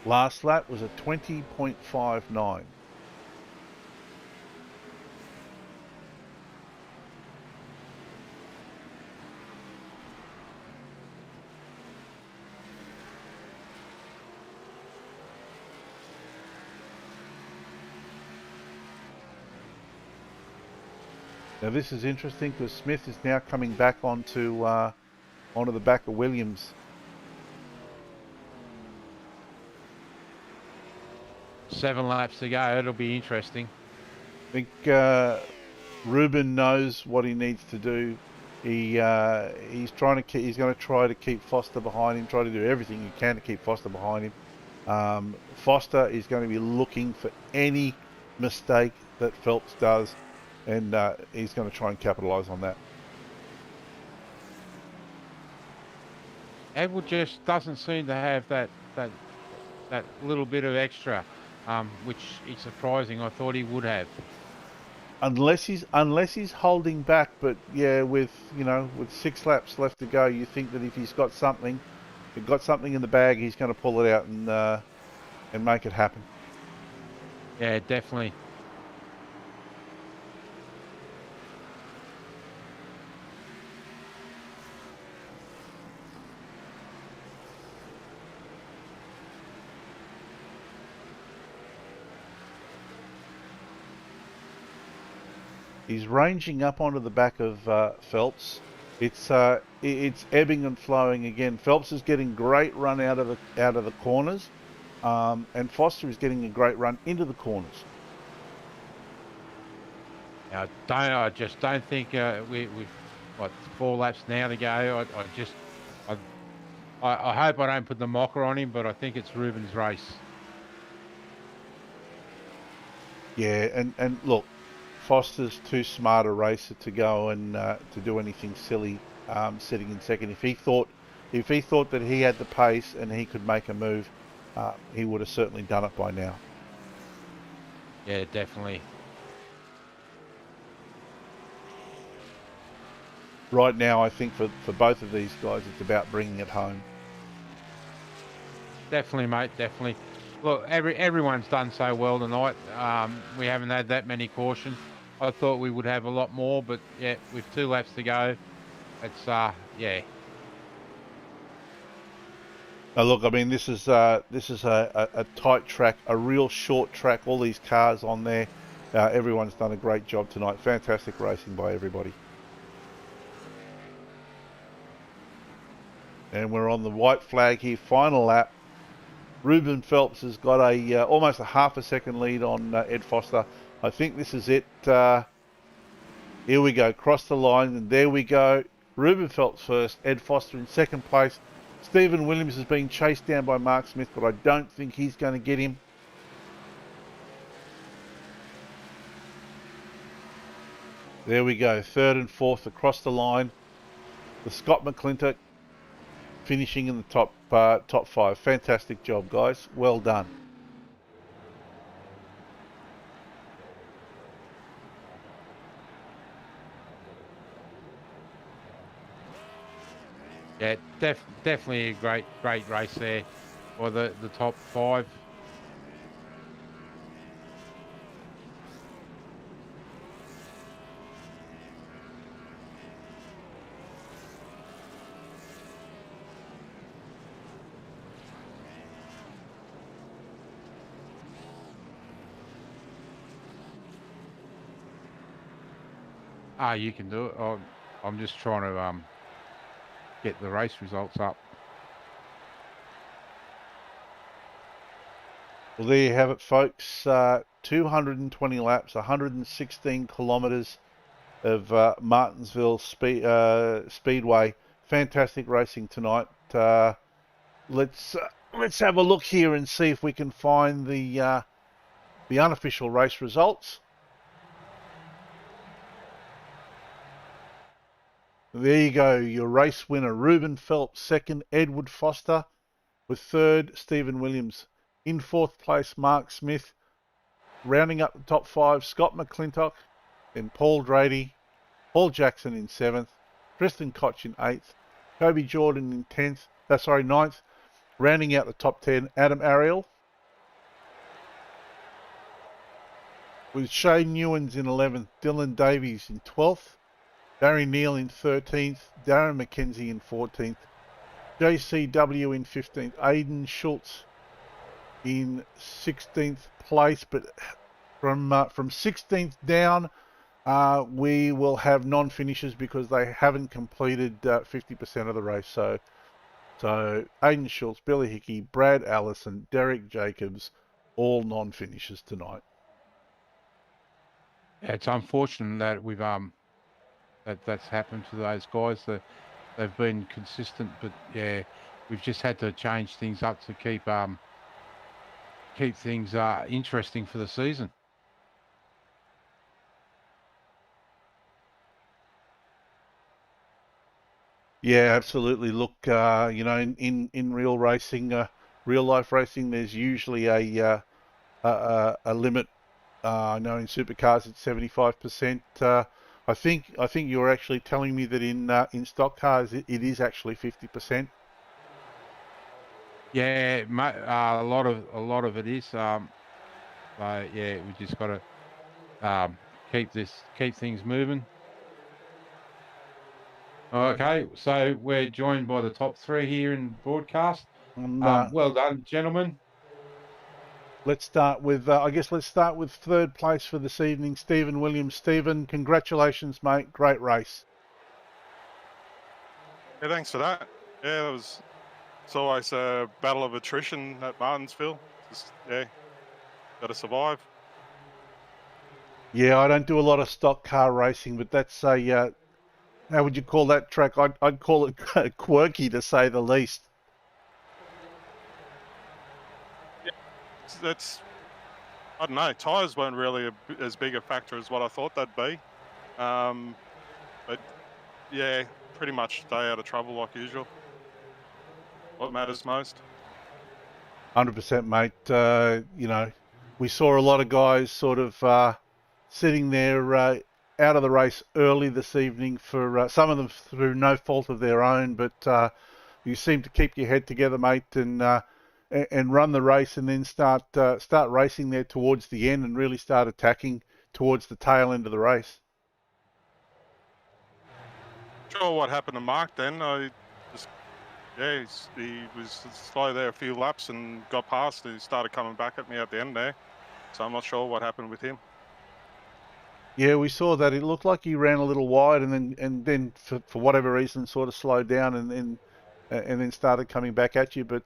Last lap was a 20.59. Now this is interesting because Smith is now coming back onto the back of Williams. 7 laps to go. It'll be interesting. I think Ruben knows what he needs to do. He's going to try to keep Foster behind him. Try to do everything he can to keep Foster behind him. Foster is going to be looking for any mistake that Phelps does, and he's going to try and capitalise on that. Edward just doesn't seem to have that little bit of extra, which is surprising. I thought he would have. Unless he's holding back, but yeah, with 6 laps left to go, you think that if he's got something in the bag, he's going to pull it out and make it happen. Yeah, definitely. He's ranging up onto the back of Phelps. It's ebbing and flowing again. Phelps is getting great run out of the corners, and Foster is getting a great run into the corners. I just don't think we've 4 laps now to go. I hope I don't put the mocker on him, but I think it's Ruben's race. Yeah, and look, Foster's too smart a racer to go and to do anything silly sitting in second. If he thought that he had the pace and he could make a move, he would have certainly done it by now. Yeah, definitely. Right now, I think for both of these guys, it's about bringing it home. Definitely, mate, definitely. Look, everyone's done so well tonight. We haven't had that many cautions. I thought we would have a lot more, but yeah, with 2 laps to go, it's yeah. Now look, I mean, this is a tight track, a real short track. All these cars on there. Everyone's done a great job tonight. Fantastic racing by everybody. And we're on the white flag here, final lap. Ruben Phelps has got almost a half a second lead on Ed Foster. I think this is it. Here we go, cross the line, and there we go. Ruben Phelps first, Ed Foster in second place. Stephen Williams is being chased down by Mark Smith, but I don't think he's going to get him. There we go, 3rd and 4th across the line. The Scott McClintock finishing in the top 5. Fantastic job, guys. Well done. Yeah, definitely a great race there for the top 5. Ah, you can do it. I'm just trying to get the race results up. Well, there you have it, folks. 220 laps, 116 kilometres of Martinsville Speedway. Fantastic racing tonight. Let's have a look here and see if we can find the unofficial race results. There you go, your race winner, Ruben Phelps. Second, Edward Foster. With third, Stephen Williams. In fourth place, Mark Smith. Rounding up the top 5, Scott McClintock. Then Paul Drady. Paul Jackson in 7th. Tristan Koch in 8th. Kobe Jordan in 9th. Rounding out the top 10, Adam Ariel. With Shane Newens in 11th. Dylan Davies in 12th. Barry Neal in 13th, Darren McKenzie in 14th, JCW in 15th, Aidan Schultz in 16th place, but from 16th down, we will have non-finishers because they haven't completed 50% of the race. So Aidan Schultz, Billy Hickey, Brad Allison, Derek Jacobs, all non-finishers tonight. Yeah, it's unfortunate that we've that's happened to those guys. They've been consistent, but yeah, we've just had to change things up to keep things interesting for the season. Yeah, absolutely. Look, you know, in real racing, real life racing, there's usually a limit. I know in supercars it's 75%. I think you're actually telling me that in stock cars it is actually 50%. Yeah, a lot of it is. Yeah, we just got to keep things moving. Okay, so we're joined by the top 3 here in broadcast. And, well done, gentlemen. let's start with, I guess let's start with third place for this evening, Stephen Williams. Stephen, congratulations, mate. Great race. Yeah, thanks for that. Yeah, it's always a battle of attrition at Martinsville. Just, yeah, got to survive. Yeah, I don't do a lot of stock car racing, but that's a, how would you call that track? I'd call it quirky, to say the least. Yeah, that's, I don't know, tyres weren't really as big a factor as what I thought they'd be. But yeah, pretty much stay out of trouble like usual. What matters most. 100%, mate. You know, we saw a lot of guys sort of sitting there out of the race early this evening for some of them through no fault of their own, but you seem to keep your head together, mate, and run the race, and then start racing there towards the end, and really start attacking towards the tail end of the race. Sure, what happened to Mark then? Yeah, he was slow there a few laps and got past. And he started coming back at me at the end there. So I'm not sure what happened with him. Yeah, we saw that. It looked like he ran a little wide, and then for whatever reason sort of slowed down, and then started coming back at you. But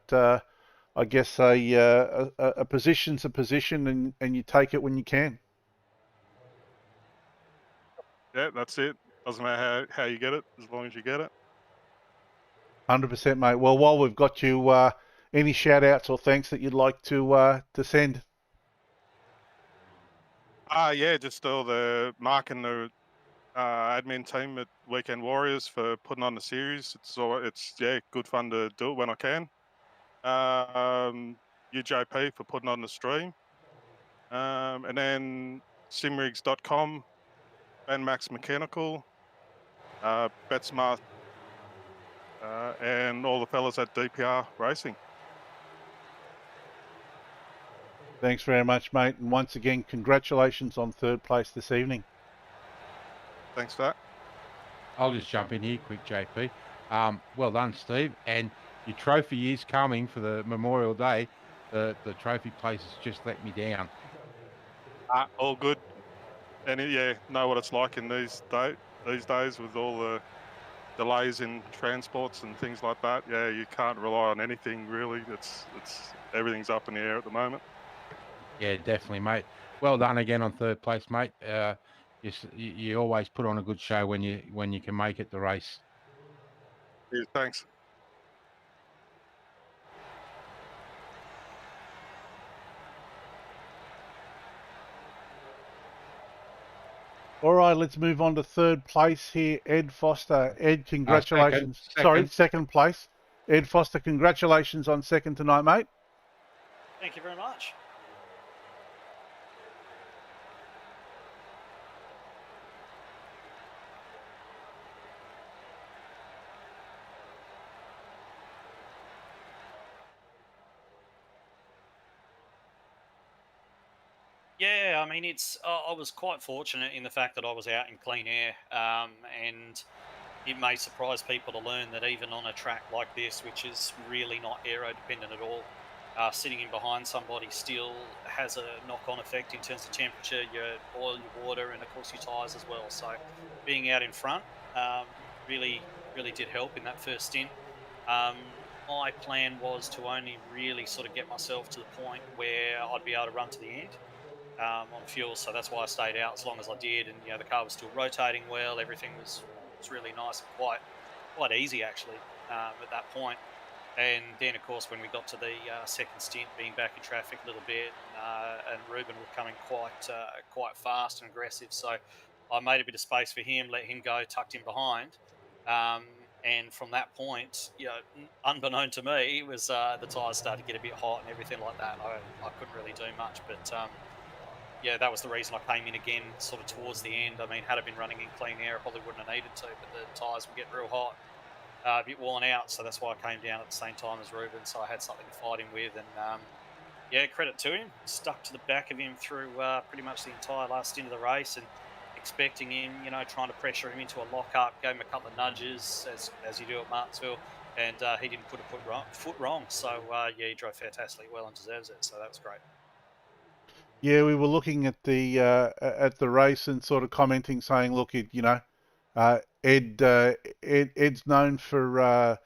I guess a position's a position, and you take it when you can. Yeah, that's it. Doesn't matter how you get it, as long as you get it. 100%, mate. Well, while we've got you, any shout outs or thanks that you'd like to send? Yeah, just all the Mark and the admin team at Weekend Warriors for putting on the series. It's good fun to do it when I can. UJP for putting on the stream, and then simrigs.com, Ben Max Mechanical, BetSmart, and all the fellas at DPR Racing. Thanks very much, mate. And once again, congratulations on third place this evening. Thanks for that. I'll just jump in here quick, JP. Well done, Steve. And your trophy is coming for the Memorial Day. The trophy place has just let me down. All good. And know what it's like in these days with all the delays in transports and things like that. Yeah, you can't rely on anything really. It's everything's up in the air at the moment. Yeah, definitely, mate. Well done again on third place, mate. You always put on a good show when you can make it the race. Yeah, thanks. All right, let's move on to third place here. Ed Foster. Ed, congratulations. Sorry, second place. Ed Foster, congratulations on second tonight, mate. Thank you very much. Yeah, I mean, I was quite fortunate in the fact that I was out in clean air, and it may surprise people to learn that even on a track like this, which is really not aero dependent at all, sitting in behind somebody still has a knock-on effect in terms of temperature, your oil, your water, and of course your tyres as well. So being out in front um, really did help in that first stint. My plan was to only really sort of get myself to the point where I'd be able to run to the end on fuel. So that's why I stayed out as long as I did. And the car was still rotating well. Everything was really nice and quite easy actually at that point. And then of course when we got to the second stint, being back in traffic a little bit, and Ruben was coming quite fast and aggressive. So I made a bit of space for him, let him go, tucked him behind. Um, and from that point, unbeknown to me, it was the tyres started to get a bit hot and everything like that. I couldn't really do much, but yeah, that was the reason I came in again sort of towards the end. I mean, had I been running in clean air, I probably wouldn't have needed to, but the tyres would get real hot, a bit worn out. So that's why I came down at the same time as Ruben. So I had something to fight him with. And yeah, credit to him. Stuck to the back of him through pretty much the entire last stint of the race and expecting him, trying to pressure him into a lock-up, gave him a couple of nudges, as you do at Martinsville. And he didn't put a foot wrong. So yeah, he drove fantastically well and deserves it. So that was great. Yeah, we were looking at the race and sort of commenting, saying, "Look, Ed's known for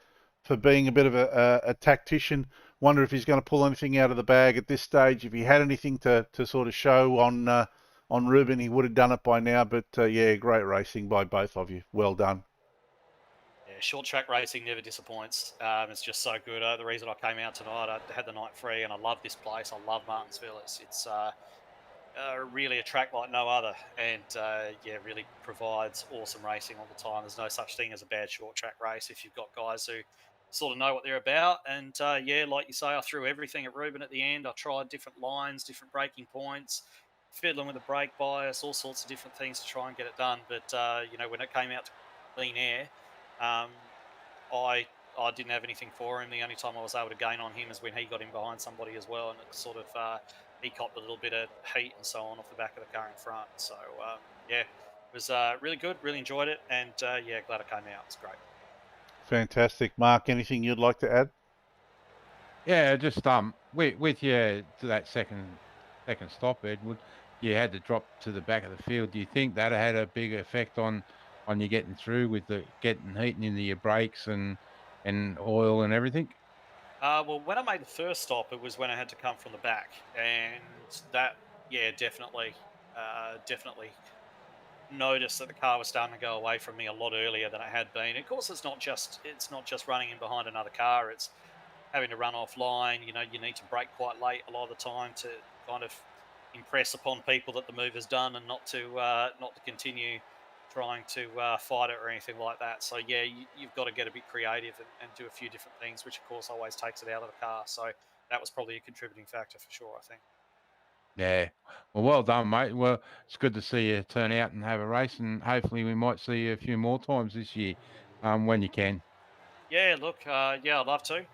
being a bit of a tactician. Wonder if he's going to pull anything out of the bag at this stage. If he had anything to sort of show on Ruben, he would have done it by now. But yeah, great racing by both of you. Well done." Yeah, short track racing never disappoints. It's just so good. The reason I came out tonight, I had the night free, and I love this place. I love Martinsville. It's really a track like no other, and yeah, really provides awesome racing all the time. There's no such thing as a bad short track race if you've got guys who sort of know what they're about. And yeah, like you say, I threw everything at Ruben at the end. I tried different lines, different braking points, fiddling with the brake bias, all sorts of different things to try and get it done. But when it came out to clean air, um, I didn't have anything for him. The only time I was able to gain on him is when he got in behind somebody as well, and it sort of he copped a little bit of heat and so on off the back of the car in front. So yeah, it was really good. Really enjoyed it, and yeah, glad I came out. It's great. Fantastic, Mark. Anything you'd like to add? Yeah, just with you to that second stop, Edward, you had to drop to the back of the field. Do you think that had a big effect on you getting through with the getting heating into your brakes and oil and everything? Well, when I made the first stop, it was when I had to come from the back, and that, yeah, definitely noticed that the car was starting to go away from me a lot earlier than it had been. Of course, it's not just running in behind another car. It's having to run offline. You need to brake quite late a lot of the time to kind of impress upon people that the move is done and not to continue trying to fight it or anything like that. So yeah, you've got to get a bit creative and do a few different things, which of course always takes it out of the car. So that was probably a contributing factor for sure, I think. Yeah. Well done, mate. Well, it's good to see you turn out and have a race, and hopefully we might see you a few more times this year, when you can. Yeah, look, yeah, I'd love to.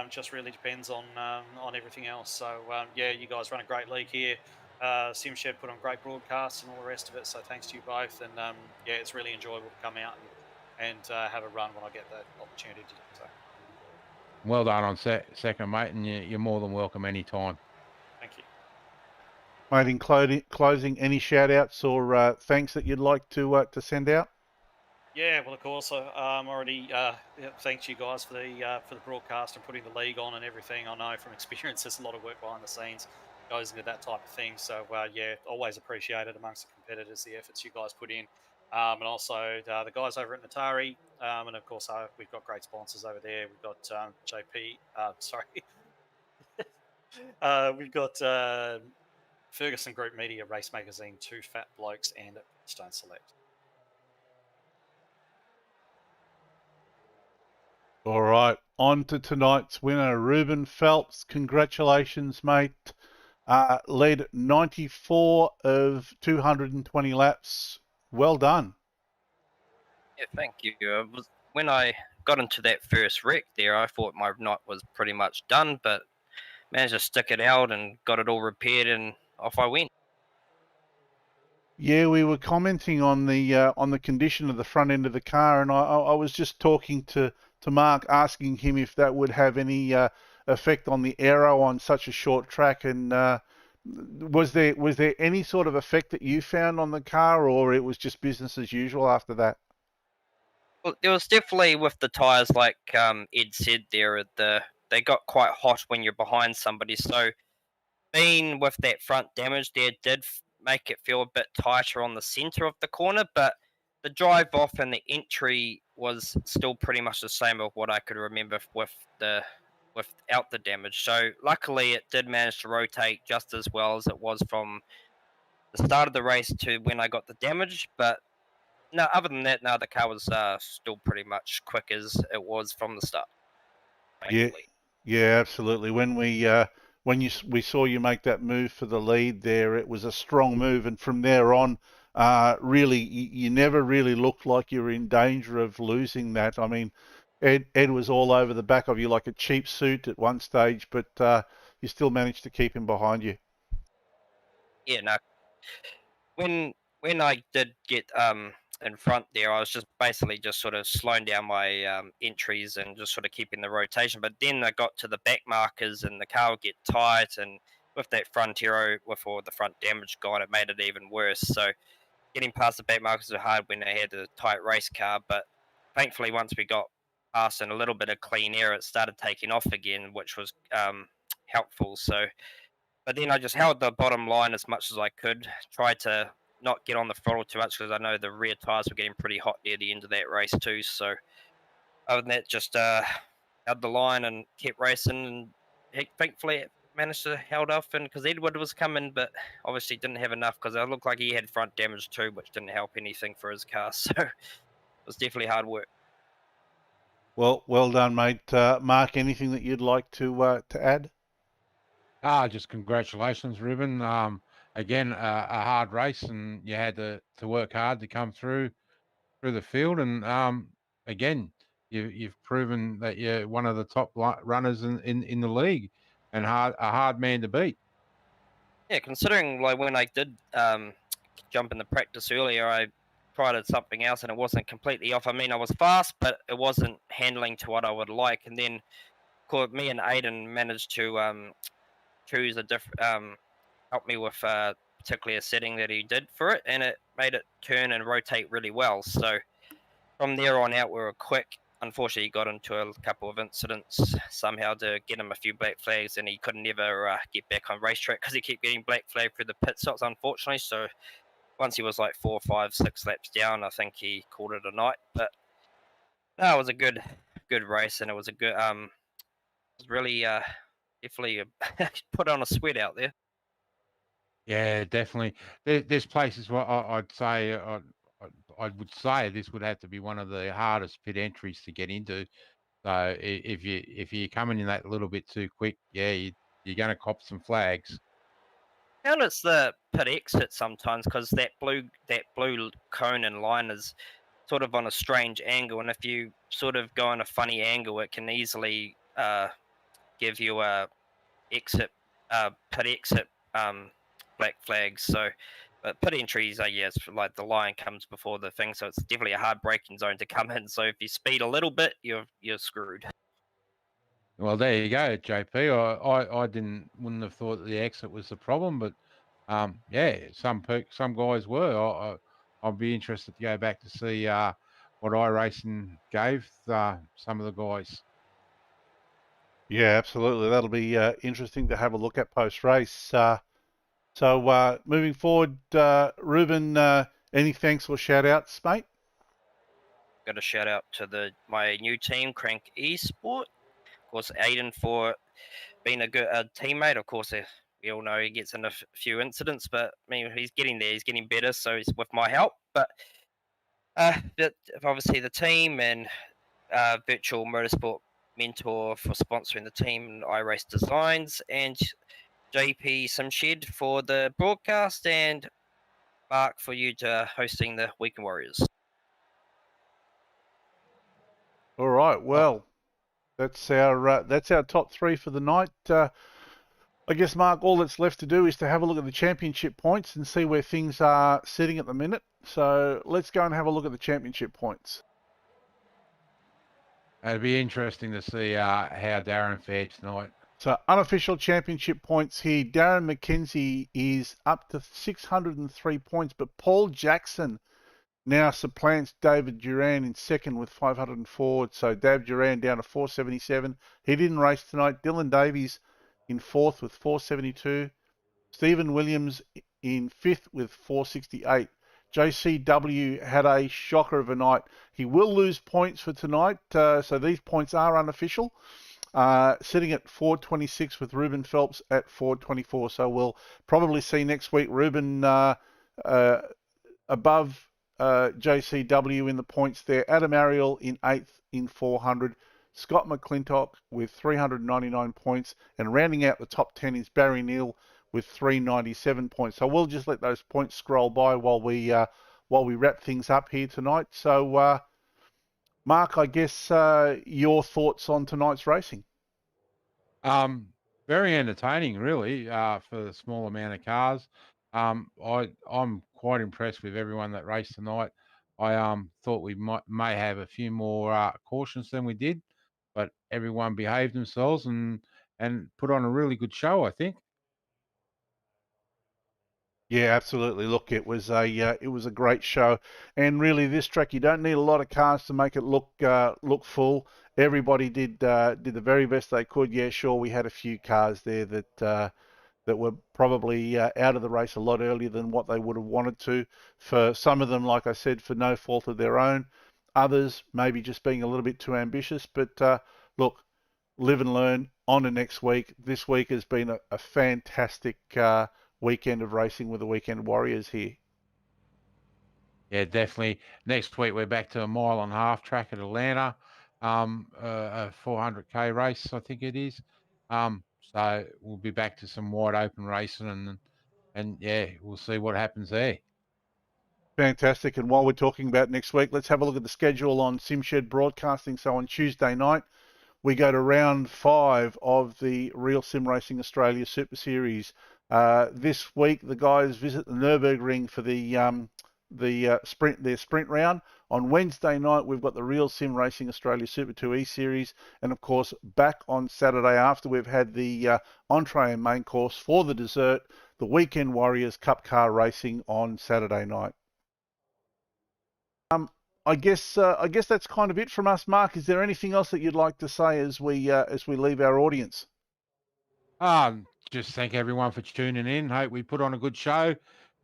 Just really depends on everything else. So yeah, you guys run a great league here. SimShed put on great broadcasts and all the rest of it. So thanks to you both, and yeah, it's really enjoyable to come out and have a run when I get that opportunity. So Well done on second, mate, and you're more than welcome anytime. thank you. Mate, in closing, any shout outs or thanks that you'd like to send out? Yeah, well, of course, already thanks you guys for the broadcast and putting the league on and everything. I know from experience, there's a lot of work behind the scenes goes into that type of thing. So yeah, always appreciated amongst the competitors the efforts you guys put in, and also the guys over at Natari, and of course we've got great sponsors over there. We've got JP, sorry, we've got Ferguson Group Media, Race Magazine, Two Fat Blokes, and Stone Select. All right, on to tonight's winner, Ruben Phelps. Congratulations, mate. Led 94 of 220 laps. Well done. Yeah, thank you. When I got into that first wreck there, I thought my night was pretty much done, but managed to stick it out and got it all repaired, and off I went. Yeah, we were commenting on the condition of the front end of the car, and I was just talking to Mark, asking him if that would have any effect on the aero on such a short track. And was there any sort of effect that you found on the car, or it was just business as usual after that? Well, there was definitely with the tires, like Ed said there, they got quite hot when you're behind somebody. So being with that front damage there did make it feel a bit tighter on the center of the corner, but the drive off and the entry was still pretty much the same of what I could remember without the damage. So luckily it did manage to rotate just as well as it was from the start of the race to when I got the damage. But no, other than that, no, the car was still pretty much quick as it was from the start. Yeah, Thankfully. yeah, absolutely. When we saw you make that move for the lead there, it was a strong move, and from there on, really, you never really looked like you were in danger of losing that. I mean, Ed was all over the back of you like a cheap suit at one stage, but you still managed to keep him behind you. Yeah, no. When I did get in front there, I was just basically just sort of slowing down my entries and just sort of keeping the rotation. But then I got to the back markers and the car would get tight, and with that front hero with all the front damage gone, it made it even worse. So getting past the back markers was hard when I had a tight race car, but thankfully once we got past and a little bit of clean air, it started taking off again, which was helpful. So, but then I just held the bottom line as much as I could, tried to not get on the throttle too much because I know the rear tires were getting pretty hot near the end of that race too. So other than that, just held the line and kept racing, and thankfully it managed to held off. And because Edward was coming, but obviously didn't have enough because it looked like he had front damage too, which didn't help anything for his car. So it was definitely hard work. Well done, mate. Mark, anything that you'd like to add? Just congratulations, Ruben. Again, a hard race, and you had to work hard to come through the field. And again, you've proven that you're one of the top runners in the league, and a hard man to beat. Yeah, considering like when I did jump in the practice earlier, I tried something else and it wasn't completely off. I mean, I was fast, but it wasn't handling to what I would like. And then, me and Aiden managed to choose a different, help me with particularly a setting that he did for it, and it made it turn and rotate really well. So from there on out, we were quick. Unfortunately, he got into a couple of incidents somehow to get him a few black flags, and he could never get back on racetrack because he kept getting black flagged through the pit stops, unfortunately. So once he was like 4, 5, 6 laps down, I think he called it a night. But no, it was a good race, and it was a good, it was really definitely put on a sweat out there. Yeah, definitely. There's places where I'd say I would say this would have to be one of the hardest pit entries to get into. So if you're coming in that little bit too quick, yeah, you're going to cop some flags. And it's the pit exit sometimes because that blue cone and line is sort of on a strange angle, and if you sort of go on a funny angle, it can easily give you a pit exit black flags. So, but pit entries are yes, like the line comes before the thing, so it's definitely a hard braking zone to come in. So if you speed a little bit, you're screwed. Well, there you go, JP. I wouldn't have thought the exit was the problem, but yeah, some guys were. I'd be interested to go back to see what iRacing gave some of the guys. Yeah, absolutely. That'll be interesting to have a look at post race. So moving forward, Ruben, any thanks or shout outs, mate? Got a shout out to my new team, Crank Esport. Of course, Aiden for being a good teammate. Of course, we all know he gets in a few incidents, but I mean, he's getting there. He's getting better, so he's with my help. But obviously the team and Virtual Motorsport Mentor for sponsoring the team and iRace Designs, and JP Simshed for the broadcast, and Mark for you to hosting the Weekend Warriors. All right. Well, that's our top three for the night. I guess, Mark, all that's left to do is to have a look at the championship points and see where things are sitting at the minute. So let's go and have a look at the championship points. It'd be interesting to see how Darren fared tonight. So unofficial championship points here. Darren McKenzie is up to 603 points, but Paul Jackson now supplants David Duran in second with 504. So Dave Duran down to 477. He didn't race tonight. Dylan Davies in fourth with 472. Stephen Williams in fifth with 468. JCW had a shocker of a night. He will lose points for tonight, so these points are unofficial. Sitting at 426 with Ruben Phelps at 424. So we'll probably see next week Ruben above JCW in the points there. Adam Ariel in 8th in 400. Scott McClintock with 399 points. And rounding out the top 10 is Barry Neal with 397 points. So we'll just let those points scroll by while we wrap things up here tonight. So, Mark, I guess your thoughts on tonight's racing? Very entertaining, really, for the small amount of cars. I'm quite impressed with everyone that raced tonight. I thought we may have a few more cautions than we did, but everyone behaved themselves and put on a really good show, I think. Yeah, absolutely. Look, it was a great show, and really, this track you don't need a lot of cars to make it look full. Everybody did the very best they could. Yeah, sure, we had a few cars there that were probably out of the race a lot earlier than what they would have wanted to. For some of them, like I said, for no fault of their own. Others maybe just being a little bit too ambitious. But look, live and learn. On to next week. This week has been a fantastic weekend of racing with the Weekend Warriors here. Yeah, definitely. Next week we're back to a 1.5 mile track at Atlanta, a 400k race, I think it is. So we'll be back to some wide open racing, and yeah, we'll see what happens there. Fantastic. And while we're talking about next week, let's have a look at the schedule on SimShed Broadcasting. So on Tuesday night, we go to round 5 of the Real Sim Racing Australia Super Series. This week, the guys visit the Nürburgring for their sprint round. On Wednesday night, we've got the Real Sim Racing Australia Super 2E Series, and of course, back on Saturday after we've had the entree and main course for the dessert, the Weekend Warriors Cup Car Racing on Saturday night. I guess that's kind of it from us, Mark. Is there anything else that you'd like to say as we leave our audience? Just thank everyone for tuning in. Hope we put on a good show.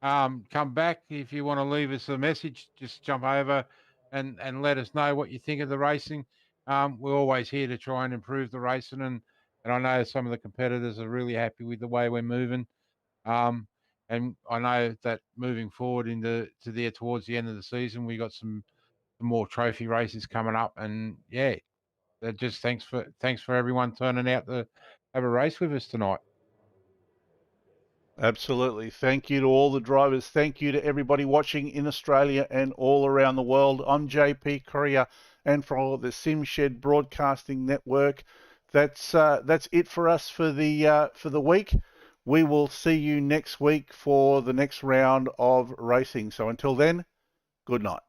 Come back if you want to leave us a message. Just jump over and let us know what you think of the racing. We're always here to try and improve the racing, and I know some of the competitors are really happy with the way we're moving. And I know that moving forward towards the end of the season, we got some more trophy races coming up, and yeah, just thanks for everyone turning out to have a race with us tonight. Absolutely. Thank you to all the drivers. Thank you to everybody watching in Australia and all around the world. I'm JP Courier, and for the SimShed Broadcasting Network, that's it for us for the week. We will see you next week for the next round of racing. So until then, good night.